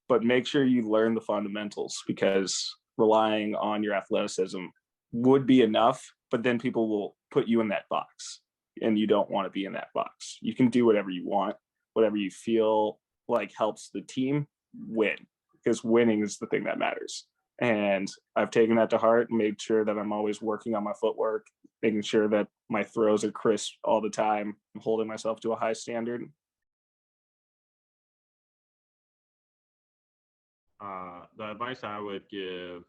but make sure you learn the fundamentals, because relying on your athleticism would be enough, but then people will put you in that box and you don't want to be in that box. You can do whatever you want, whatever you feel like helps the team win, because winning is the thing that matters. And I've taken that to heart and made sure that I'm always working on my footwork, making sure that my throws are crisp all the time, holding myself to a high standard. The advice I would give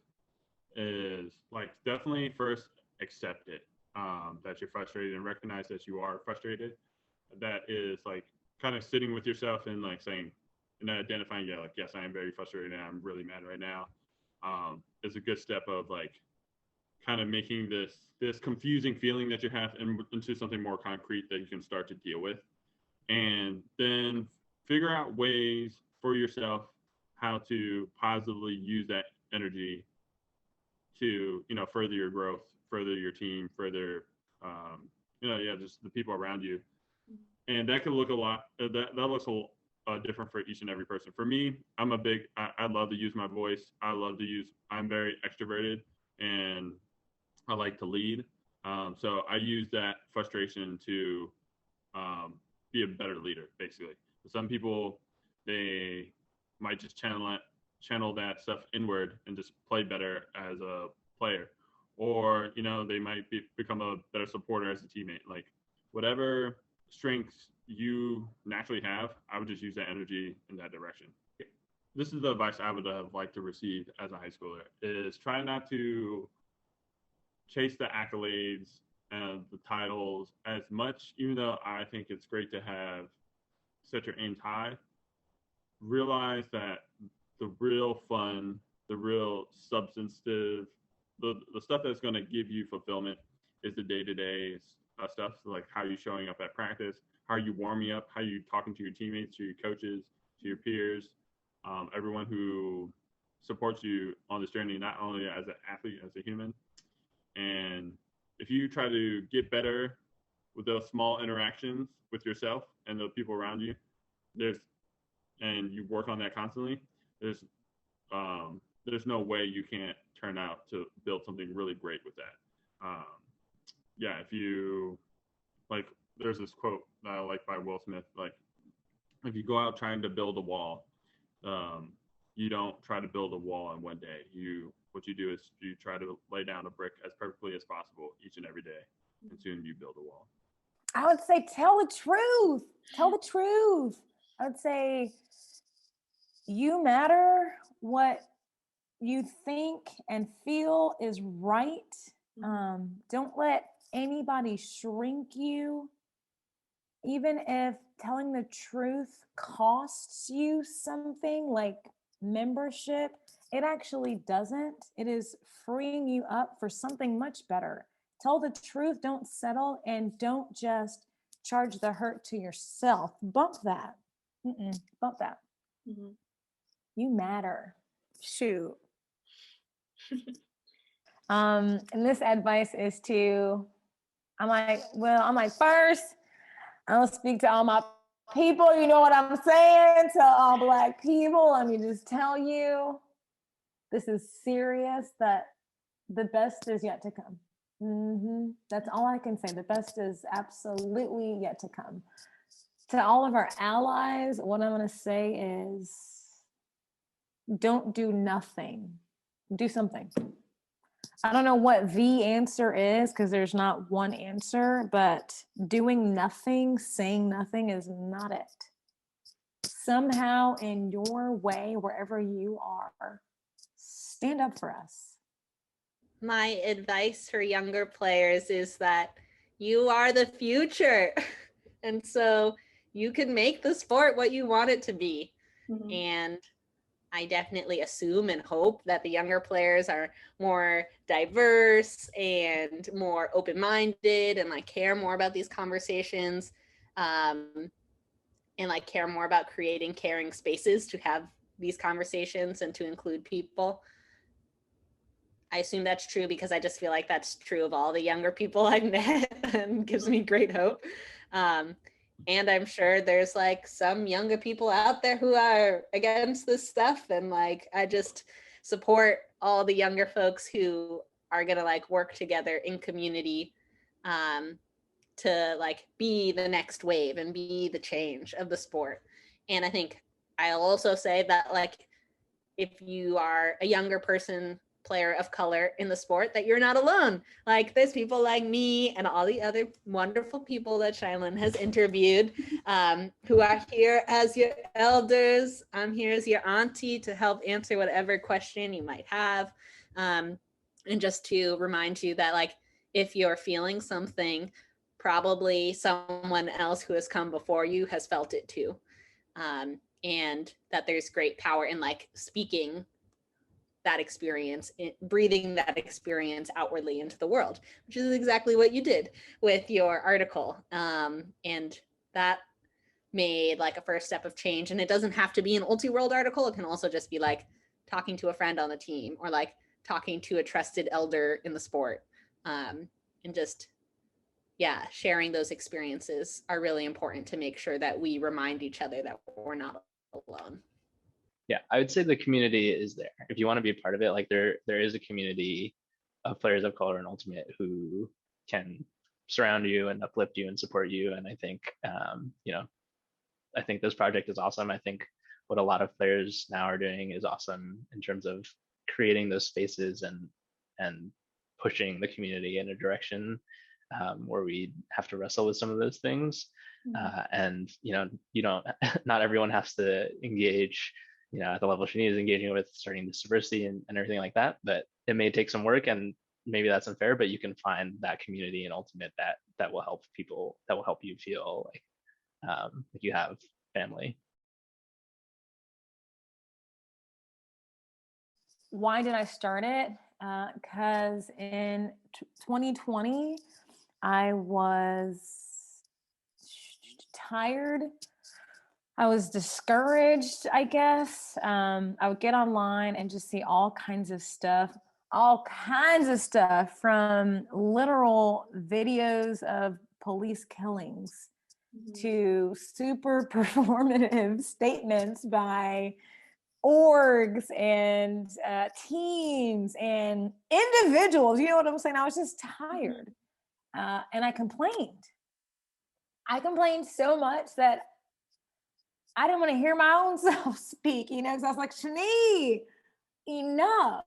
is like definitely first accept it, that you're frustrated and recognize that you are frustrated. That is like kind of sitting with yourself and like saying and identifying, yeah, like, yes, I am very frustrated and I'm really mad right now. Is a good step of like kind of making this confusing feeling that you have into something more concrete that you can start to deal with, and then figure out ways for yourself how to positively use that energy to further your growth further your team, further, just the people around you. And that can look a lot, that looks different for each and every person. For me, I love to use my voice. I'm very extroverted and I like to lead. So I use that frustration to be a better leader, basically. Some people, they might just channel that stuff inward and just play better as a player. Or, they might become a better supporter as a teammate. Like, whatever strengths you naturally have, I would just use that energy in that direction. This is the advice I would have liked to receive as a high schooler, is try not to chase the accolades and the titles as much, even though I think it's great to set your aims high. Realize that the real fun, the real substantive, the stuff that's going to give you fulfillment is the day-to-day stuff. So like, how are you showing up at practice? How are you warming up? How are you talking to your teammates, to your coaches, to your peers, everyone who supports you on this journey, not only as an athlete, as a human. And if you try to get better with those small interactions with yourself and the people around you, and you work on that constantly, there's no way you can't turn out to build something really great with that. If you, like, there's this quote that I like by Will Smith, like, if you go out trying to build a wall, you don't try to build a wall in one day. What you do is you try to lay down a brick as perfectly as possible each and every day, and soon you build a wall. I would say tell the truth. Tell the truth. I would say you matter. What you think and feel is right. Don't let anybody shrink you. Even if telling the truth costs you something like membership, it actually doesn't. It is freeing you up for something much better. Tell the truth, don't settle, and don't just charge the hurt to yourself. Bump that. Bump that. Mm-hmm. You matter. Shoot. And this advice is I'm like, first, I'll speak to all my people. You know what I'm saying? To all Black people, let me just tell you, this is serious, that the best is yet to come. That's all I can say. The best is absolutely yet to come. To all of our allies, what I'm going to say is, don't do nothing. Do something. I don't know what the answer is, because there's not one answer, but doing nothing, saying nothing is not it. Somehow in your way, wherever you are, stand up for us. My advice for younger players is that you are the future. And so you can make the sport what you want it to be. Mm-hmm. And I definitely assume and hope that the younger players are more diverse and more open-minded and like care more about these conversations, and like care more about creating caring spaces to have these conversations and to include people. I assume that's true because I just feel like that's true of all the younger people I've met, and gives me great hope. And I'm sure there's like some younger people out there who are against this stuff. And like, I just support all the younger folks who are going to like work together in community to like be the next wave and be the change of the sport. And I think I'll also say that like, if you are a younger player of color in the sport, that you're not alone. Like, there's people like me and all the other wonderful people that Shylin has interviewed, who are here as your elders. I'm here as your auntie to help answer whatever question you might have. And just to remind you that like, if you're feeling something, probably someone else who has come before you has felt it too. And that there's great power in like speaking that experience, breathing that experience outwardly into the world, which is exactly what you did with your article. And that made like a first step of change. And it doesn't have to be an Ultiworld article. It can also just be like talking to a friend on the team, or like talking to a trusted elder in the sport. and just, yeah, sharing those experiences are really important to make sure that we remind each other that we're not alone. Yeah, I would say the community is there. If you want to be a part of it, like there is a community of players of color in Ultimate who can surround you and uplift you and support you. And I think, I think this project is awesome. I think what a lot of players now are doing is awesome in terms of creating those spaces and pushing the community in a direction where we have to wrestle with some of those things. And you don't not everyone has to engage at the level Shani is engaging with, starting this diversity and everything like that, but it may take some work, and maybe that's unfair, but you can find that community in Ultimate that will help people, that will help you feel like you have family. Why did I start it? Because in 2020, I was tired. I was discouraged, I guess. I would get online and just see all kinds of stuff from literal videos of police killings to super performative statements by orgs and teams and individuals. You know what I'm saying? I was just tired. And I complained. I complained so much that I didn't want to hear my own self speak, because I was like, Shani, enough.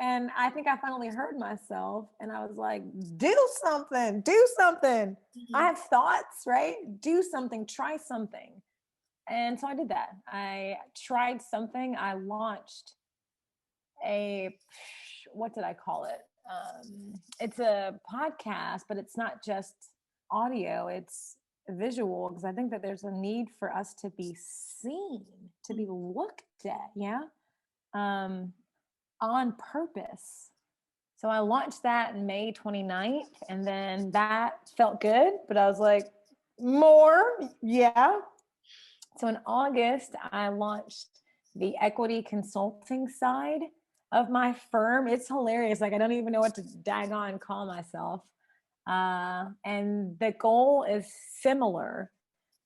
And I think I finally heard myself, and I was like, do something. I have thoughts, right? Do something, try something. And so I did that. I tried something. I launched what did I call it? It's a podcast, but it's not just audio, it's visual, because I think that there's a need for us to be seen, to be looked at, on purpose. So I launched that in May 29th, and then that felt good, but I was like, more, yeah. So in August, I launched the equity consulting side of my firm. It's hilarious. Like, I don't even know what to daggone call myself. And the goal is similar.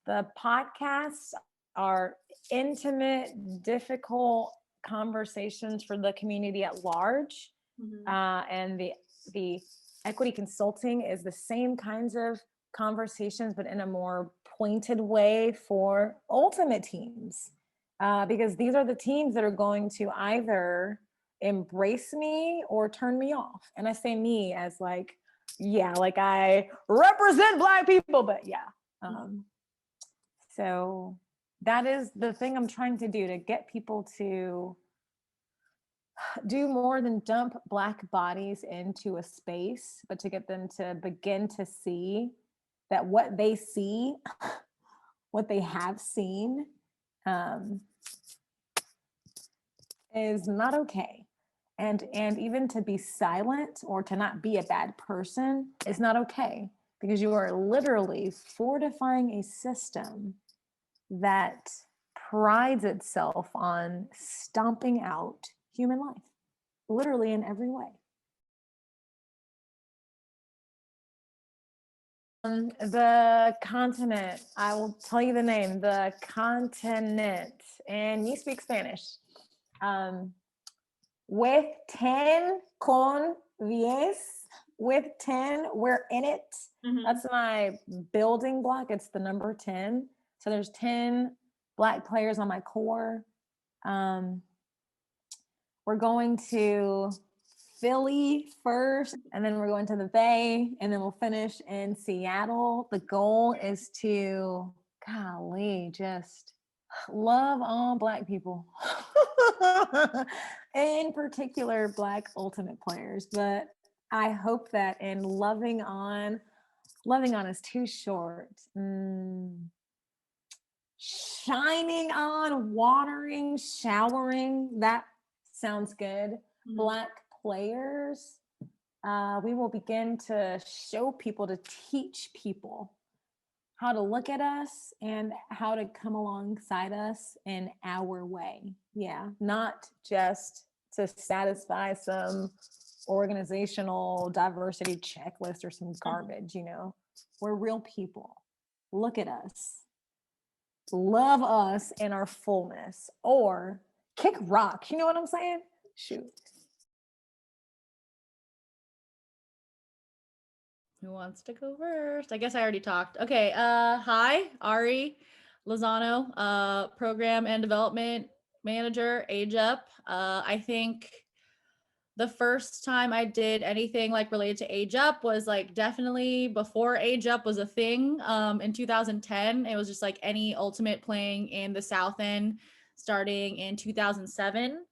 The podcasts are intimate, difficult conversations for the community at large. And the equity consulting is the same kinds of conversations, but in a more pointed way for Ultimate teams. Because these are the teams that are going to either embrace me or turn me off. And I say me as like I represent Black people, but so that is the thing I'm trying to do, to get people to do more than dump Black bodies into a space, but to get them to begin to see that what they see, what they have seen, is not okay. And even to be silent or to not be a bad person is not okay, because you are literally fortifying a system that prides itself on stomping out human life, literally in every way. The continent, I will tell you the name, the continent, and you speak Spanish. With 10 con 10, with 10, we're in it. That's my building block. It's the number 10. So there's 10 Black players on my core. We're going to Philly first, and then we're going to the Bay, and then we'll finish in Seattle. The goal is to, just love all Black people. In particular, Black Ultimate players. But I hope that in loving on is too short. Shining on, watering, showering, that sounds good. Black players, we will begin to show people, to teach people how to look at us and how to come alongside us in our way. Not just to satisfy some organizational diversity checklist or some garbage, We're real people. Look at us. Love us in our fullness, or kick rock. You know what I'm saying? Shoot. Who wants to go first? I guess I already talked. Okay. Hi, Ari Lozano, Program and Development Manager, Age Up. I think the first time I did anything like related to Age Up was like definitely before Age Up was a thing. In 2010, it was just like any ultimate playing in the South End starting in 2007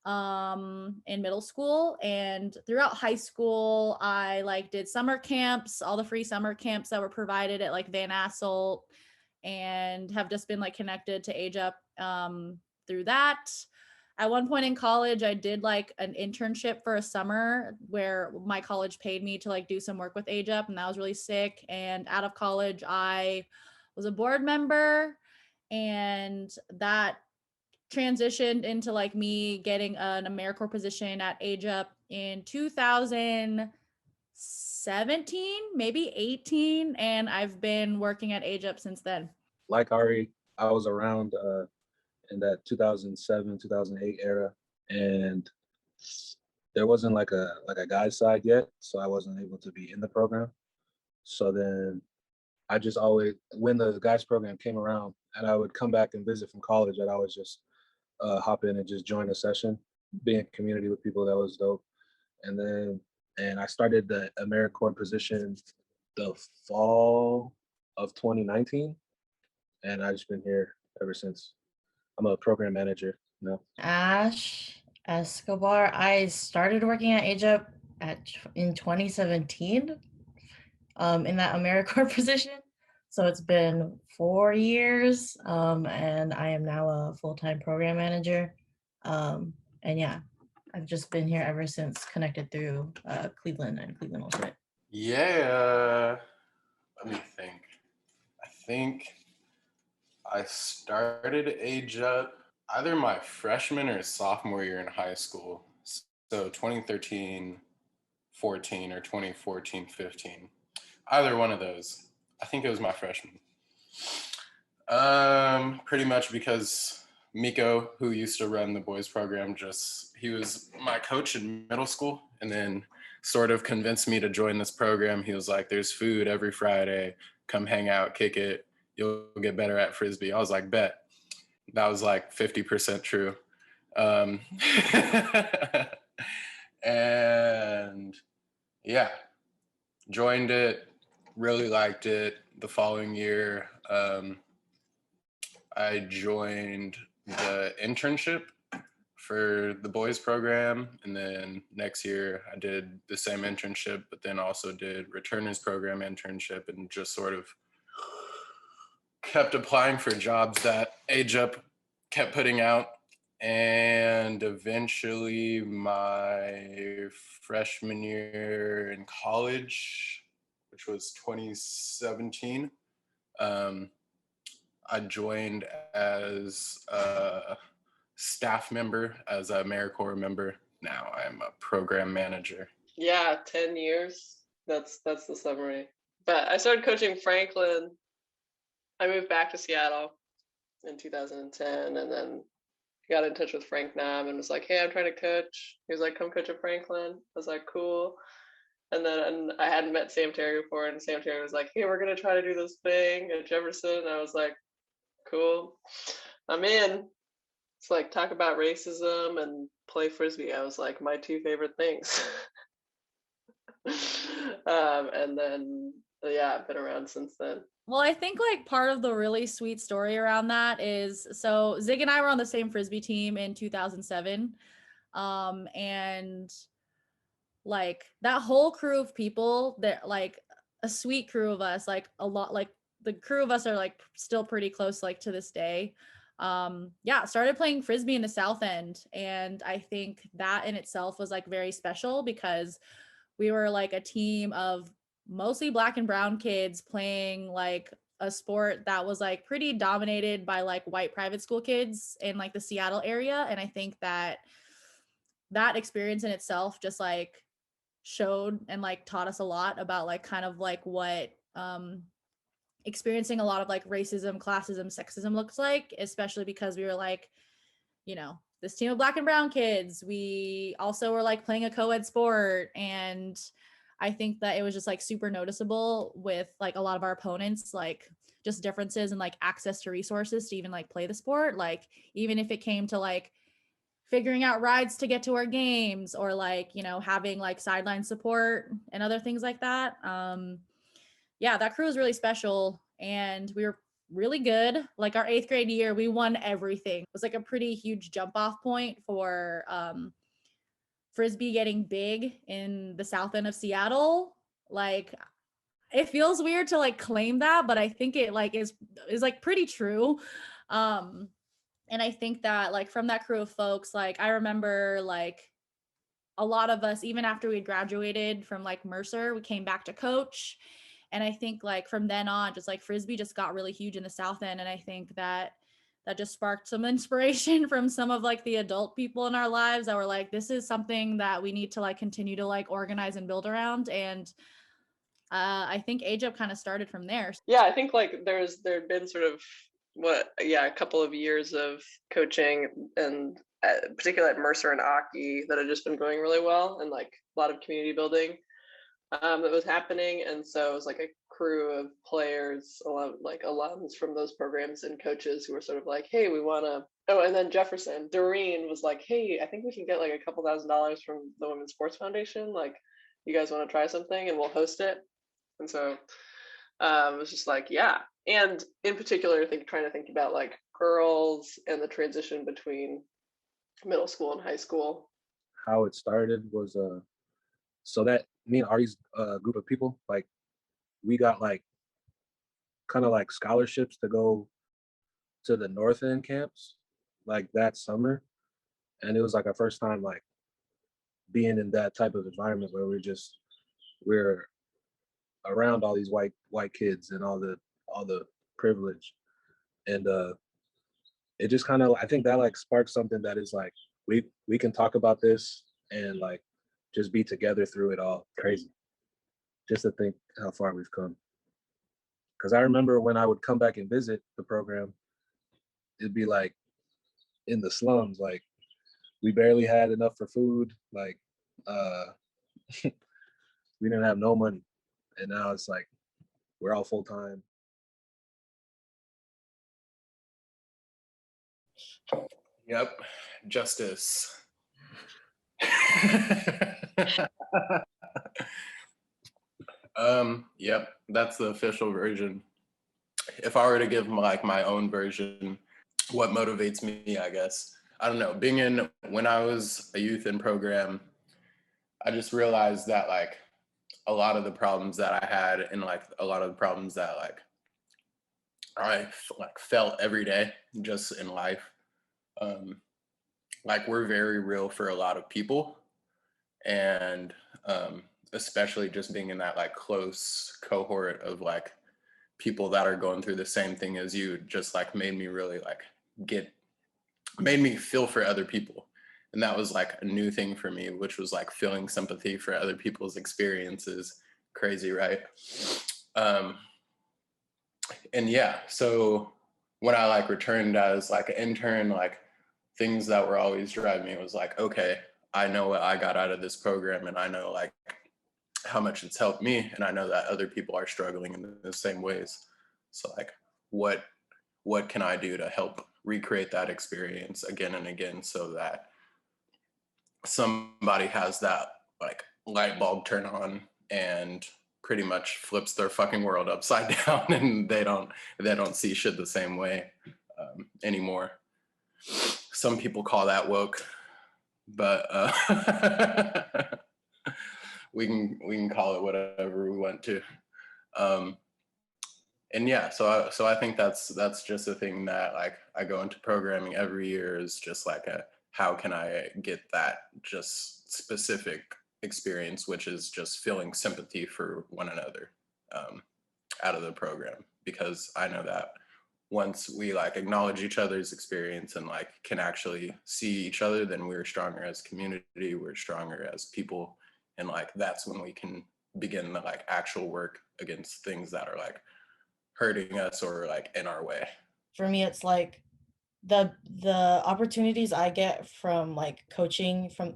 in middle school, and throughout high school I like did summer camps, all the free summer camps that were provided at like Van Asselt, and have just been like connected to Age Up through that. At one point in college, I did like an internship for a summer where my college paid me to like do some work with Age Up, and that was really sick. And out of college, I was a board member, and that transitioned into like me getting an AmeriCorps position at Age Up in 2017, maybe 18, and I've been working at Age Up since then. Like Ari, I was around in that 2007, 2008 era, and there wasn't like a guys side yet, so I wasn't able to be in the program. So then I just always, when the guys program came around and I would come back and visit from college, I'd always just hop in and just join a session, be in community with people. That was dope. And I started the AmeriCorps position the fall of 2019, and I've just been here ever since. I'm a program manager now. Ash Escobar. I started working at Age Up in 2017 in that AmeriCorps position. So it's been 4 years, and I am now a full-time program manager. And yeah, I've just been here ever since, connected through Cleveland and Cleveland Ultimate. Yeah, let me think. I think I started Age Up either my freshman or sophomore year in high school. So 2013, 14 or 2014, 15. Either one of those. I think it was my freshman. Pretty much because Miko, who used to run the boys program, he was my coach in middle school, and then sort of convinced me to join this program. He was like, there's food every Friday, come hang out, kick it. You'll get better at Frisbee. I was like, bet. That was like 50% true. And yeah, joined it, really liked it. The following year, I joined the internship for the boys program. And then next year I did the same internship, but then also did returners program internship, and just sort of kept applying for jobs that Age Up kept putting out. And eventually my freshman year in college, which was 2017, I joined as a staff member, as a AmeriCorps member. Now I'm a program manager. Yeah, 10 years. That's the summary. But I started coaching Franklin. I moved back to Seattle in 2010, and then got in touch with Frank Nam and was like, hey, I'm trying to coach. He was like, come coach at Franklin. I was like, cool. And then I hadn't met Sam Terry before, and Sam Terry was like, hey, we're going to try to do this thing at Jefferson. And I was like, cool, I'm in. It's like, talk about racism and play Frisbee. I was like, my two favorite things. And then, yeah, I've been around since then. Well, I think like part of the really sweet story around that is, so Zig and I were on the same Frisbee team in 2007. And like that whole crew of people, that like a sweet crew of us, like a lot, like the crew of us are like still pretty close, like to this day. Yeah, started playing Frisbee in the South End. And I think that in itself was like very special, because we were like a team of mostly Black and brown kids playing like a sport that was like pretty dominated by like white private school kids in like the Seattle area. And I think that that experience in itself just like showed and like taught us a lot about like kind of like what experiencing a lot of like racism, classism, sexism looks like, especially because we were like, you know, this team of Black and brown kids. We also were like playing a co-ed sport, and I think that it was just like super noticeable with like a lot of our opponents, like just differences in like access to resources to even like play the sport. Like even if it came to like figuring out rides to get to our games, or like, you know, having like sideline support and other things like that. Yeah, that crew was really special, and we were really good. Like our 8th grade year, we won everything. It was like a pretty huge jump off point for Frisbee getting big in the south end of Seattle. Like it feels weird to like claim that, but I think it like is like pretty true. And I think that like from that crew of folks, like I remember like a lot of us, even after we graduated from like Mercer, we came back to coach. And I think like from then on, just like Frisbee just got really huge in the South End. And I think that just sparked some inspiration from some of like the adult people in our lives that were like, this is something that we need to like continue to like organize and build around. And I think Age Up kind of started from there. Yeah, I think like there'd been sort of a couple of years of coaching, and particularly at Mercer and Aki, that had just been going really well, and like a lot of community building that was happening. And so it was like a crew of players, like alums from those programs and coaches who were sort of like, hey, we want to. Oh, and then Doreen was like, hey, I think we can get like a couple $1,000s from the Women's Sports Foundation. Like, you guys want to try something and we'll host it. And so it was just like, yeah. And in particular, trying to think about like girls and the transition between middle school and high school. How it started was so that me and Ari's group of people, like we got like kind of like scholarships to go to the North End camps like that summer. And it was like our first time like being in that type of environment where we're around all these white kids and all the privilege. And it just kind of, I think that like sparked something that is like we can talk about this and like just be together through it all. Crazy just to think how far we've come. Because I remember when I would come back and visit the program, it'd be like in the slums, like we barely had enough for food, like we didn't have no money. And now it's like we're all full-time. Yep, justice. Yep, that's the official version. If I were to give like my own version, what motivates me, I guess, I don't know, when I was a youth in program, I just realized that like a lot of the problems that I had and like a lot of the problems that like I like felt every day just in life, like we're very real for a lot of people. And especially just being in that like close cohort of like people that are going through the same thing as you, just like made me really like made me feel for other people. And that was like a new thing for me, which was like feeling sympathy for other people's experiences. Crazy, right? And yeah, so when I like returned as like an intern, like things that were always driving me was like, okay, I know what I got out of this program, and I know like how much it's helped me, and I know that other people are struggling in the same ways. So like, what can I do to help recreate that experience again and again, so that somebody has that like light bulb turn on and pretty much flips their fucking world upside down, and they don't see shit the same way anymore. Some people call that woke, but we can call it whatever we want to. And yeah, so I think that's just a thing that like I go into programming every year, is just like how can I get that just specific experience, which is just feeling sympathy for one another out of the program, because I know that once we like acknowledge each other's experience and like can actually see each other, then we're stronger as a community, we're stronger as people, And like, that's when we can begin the like actual work against things that are like hurting us or like in our way. For me, it's like the opportunities I get from like coaching from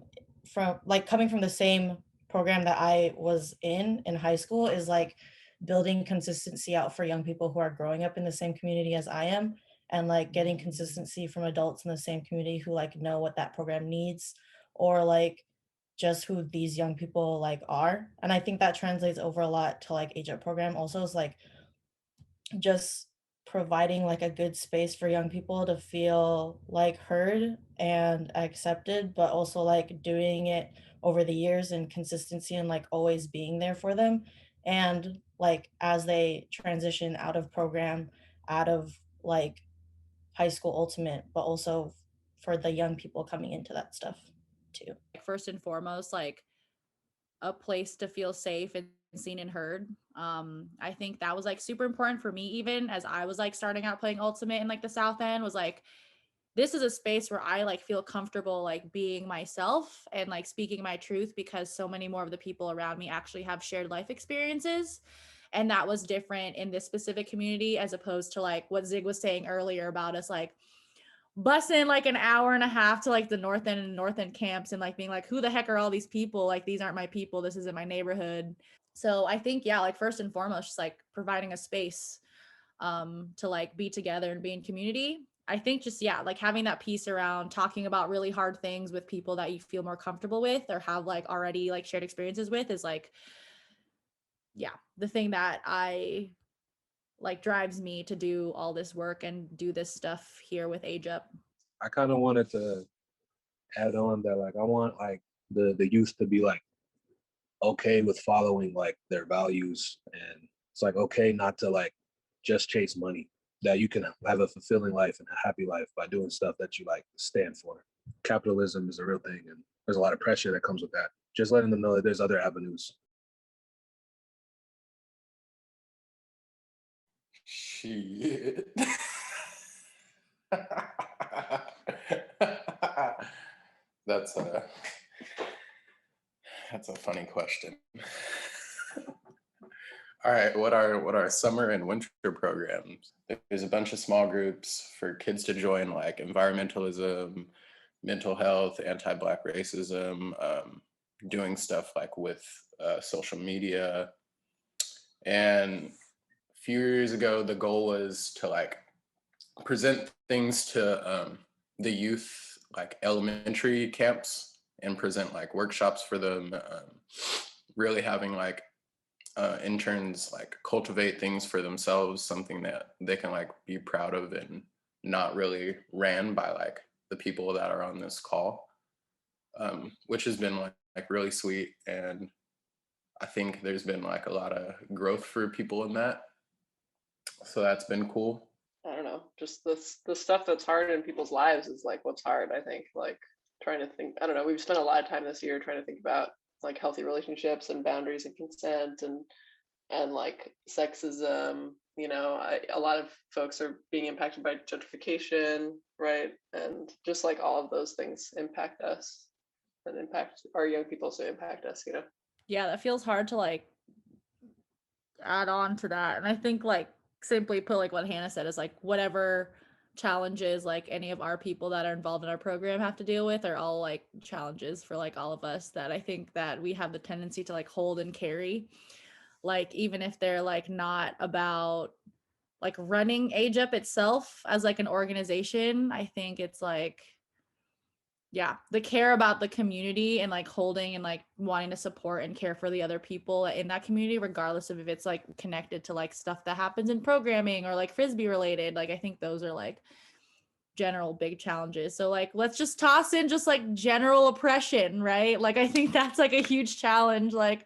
like coming from the same program that I was in high school is like building consistency out for young people who are growing up in the same community as I am, and like getting consistency from adults in the same community who like know what that program needs, or like just who these young people like are. And I think that translates over a lot to like AGEP program also, is like just providing like a good space for young people to feel like heard and accepted, but also like doing it over the years and consistency and like always being there for them. And like as they transition out of program, out of like high school ultimate, but also for the young people coming into that stuff too. First and foremost, like a place to feel safe and seen and heard. I think that was like super important for me, even as I was like starting out playing ultimate in like the South End, was like, this is a space where I like feel comfortable like being myself and like speaking my truth, because so many more of the people around me actually have shared life experiences. And that was different in this specific community, as opposed to like what Zig was saying earlier about us like busing like an hour and a half to like the North End and North End camps and like being like, who the heck are all these people? Like, these aren't my people. This isn't my neighborhood. So I think, yeah, like first and foremost, just like providing a space to like be together and be in community. I think just, yeah, like having that piece around talking about really hard things with people that you feel more comfortable with or have like already like shared experiences with is like, yeah, the thing that I like drives me to do all this work and do this stuff here with AGEP. I kind of wanted to add on that, like, I want like the youth to be like okay with following like their values, and it's like okay not to like just chase money, that you can have a fulfilling life and a happy life by doing stuff that you like stand for. Capitalism is a real thing, and there's a lot of pressure that comes with that. Just letting them know that there's other avenues. Shit. That's a funny question. All right, what are summer and winter programs? There's a bunch of small groups for kids to join, like environmentalism, mental health, anti-Black racism, doing stuff like with social media. And a few years ago, the goal was to like present things to the youth, like elementary camps, and present like workshops for them, really having like interns like cultivate things for themselves, something that they can like be proud of and not really ran by like the people that are on this call, which has been like really sweet. And I think there's been like a lot of growth for people in that. So that's been cool. I don't know, just the stuff that's hard in people's lives is like what's hard, I think. Like trying to think, I don't know, we've spent a lot of time this year trying to think about like healthy relationships and boundaries and consent and like sexism. You know, a lot of folks are being impacted by gentrification, right? And just like all of those things impact us and impact our young people, so impact us, you know? Yeah, that feels hard to like add on to that. And I think like simply put, like what Hannah said, is like whatever challenges like any of our people that are involved in our program have to deal with are all like challenges for like all of us, that I think that we have the tendency to like hold and carry, like even if they're like not about like running AGEP itself as like an organization. I think it's like, yeah, the care about the community and like holding and like wanting to support and care for the other people in that community, regardless of if it's like connected to like stuff that happens in programming or like Frisbee related. Like, I think those are like general big challenges. So like, let's just toss in just like general oppression, right? Like, I think that's like a huge challenge. Like,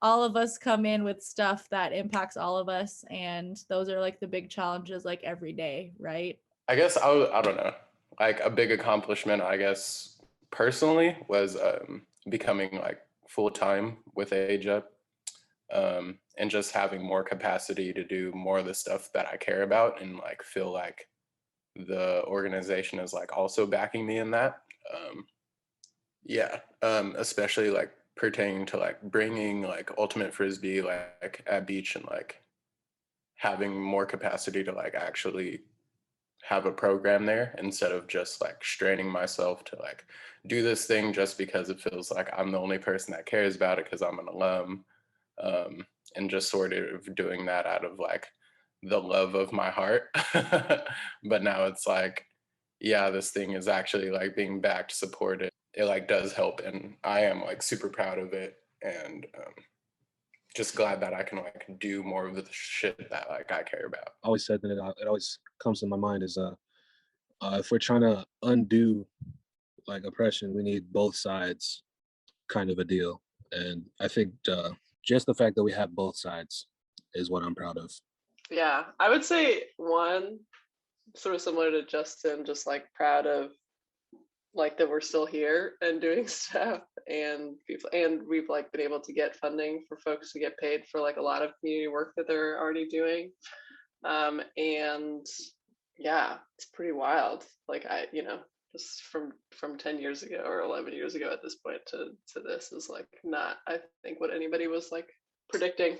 all of us come in with stuff that impacts all of us. And those are like the big challenges, like every day, right? I guess I don't know. Like a big accomplishment, I guess, personally, was becoming like full-time with AGEP, and just having more capacity to do more of the stuff that I care about, and like feel like the organization is like also backing me in that. Especially like pertaining to like bringing like ultimate frisbee like at beach and like having more capacity to like actually have a program there instead of just like straining myself to like do this thing just because it feels like I'm the only person that cares about it because I'm an alum, and just sort of doing that out of like the love of my heart. But now it's like, yeah, this thing is actually like being backed, supported. It like does help, and I am like super proud of it, and just glad that I can like do more of the shit that like I care about. I always said that it always comes to my mind is if we're trying to undo like oppression, we need both sides kind of a deal. And I think just the fact that we have both sides is what I'm proud of. Yeah, I would say one, sort of similar to Justin, just like proud of like that we're still here and doing stuff, and people, and we've like been able to get funding for folks to get paid for like a lot of community work that they're already doing. And yeah, it's pretty wild. Like just from 10 years ago or 11 years ago at this point to this is like not, I think, what anybody was like predicting.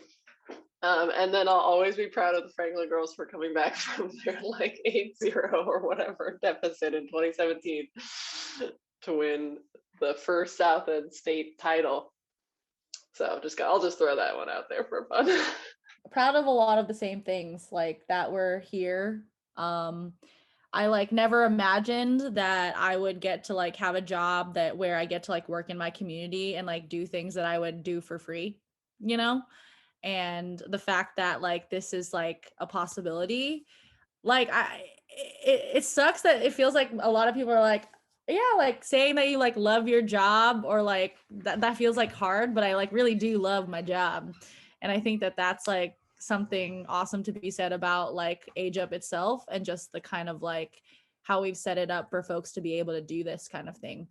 And then I'll always be proud of the Franklin girls for coming back from their like 8-0 or whatever deficit in 2017 to win the first South End state title. So I'll just throw that one out there for fun. Proud of a lot of the same things like that we're here. I like never imagined that I would get to like have a job where I get to like work in my community and like do things that I would do for free, you know? And the fact that like this is like a possibility, like it sucks that it feels like a lot of people are like, yeah, like saying that you like love your job or like that feels like hard, but I like really do love my job. And I think that that's like something awesome to be said about like Age Up itself and just the kind of like how we've set it up for folks to be able to do this kind of thing.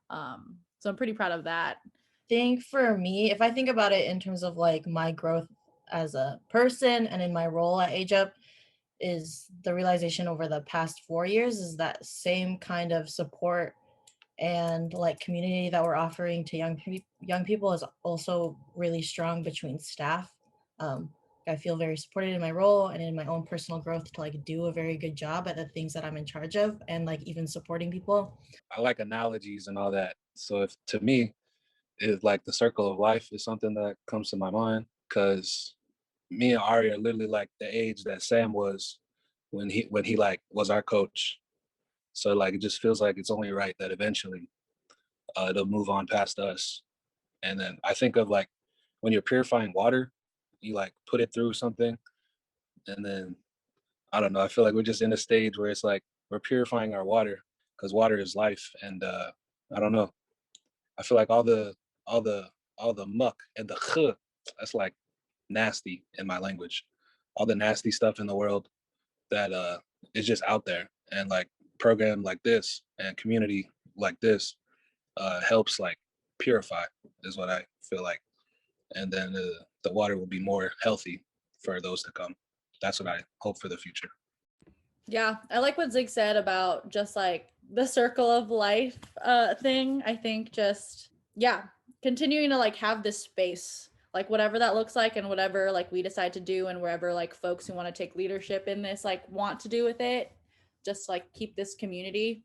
So I'm pretty proud of that. Think for me, if I think about it in terms of like my growth as a person and in my role at Age Up, is the realization over the past 4 years is that same kind of support and like community that we're offering to young people is also really strong between staff. I feel very supported in my role and in my own personal growth to like do a very good job at the things that I'm in charge of and like even supporting people. I like analogies and all that. So if to me, it's like the circle of life is something that comes to my mind because me and Ari are literally like the age that Sam was when he like was our coach. So like it just feels like it's only right that eventually they'll move on past us. And then I think of like when you're purifying water, you like put it through something, and then I don't know. I feel like we're just in a stage where it's like we're purifying our water because water is life, and I don't know. I feel like all the muck and the kh, that's like nasty in my language. All the nasty stuff in the world that is just out there, and like program like this and community like this helps like purify is what I feel like, and then the water will be more healthy for those to come. That's what I hope for the future. Yeah, I like what Zig said about just like the circle of life thing. I think just, yeah, continuing to like have this space, like whatever that looks like and whatever like we decide to do and wherever like folks who want to take leadership in this like want to do with it, just like keep this community.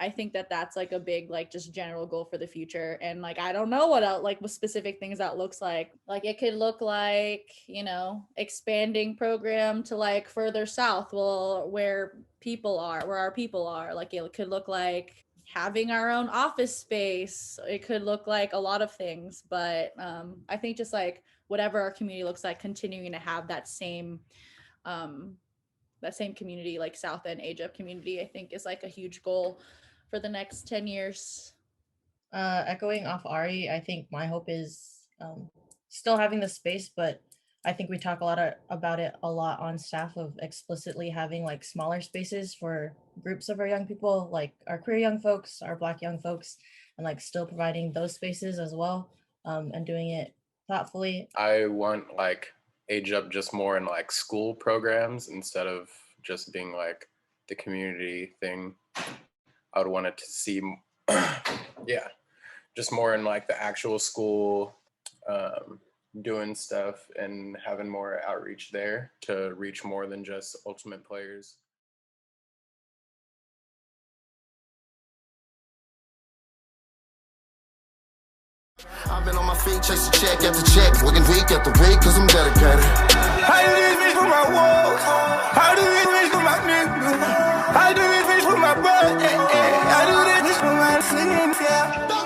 I think that that's like a big like just general goal for the future. And like I don't know what else, like what specific things that looks like it could look like, you know, expanding program to like further south, well, where our people are, like it could look like having our own office space. It could look like a lot of things, but I think just like whatever our community looks like, continuing to have that same community, like South End Age Up community, I think is like a huge goal for the next 10 years. Echoing off Ari, I think my hope is still having the space, but I think we talk about it a lot on staff of explicitly having like smaller spaces for groups of our young people, like our queer young folks, our Black young folks, and like still providing those spaces as well, and doing it thoughtfully. I want like Age Up just more in like school programs instead of just being like the community thing. I would want it to see, yeah, just more in like the actual school, doing stuff and having more outreach there to reach more than just Ultimate players. I've been on my feet, chasing check after check, working week after week, cause I'm dedicated. I do this bitch for my walls. I do this bitch for my niggas. I do this bitch for my brother. I do this bitch for my sins, yeah.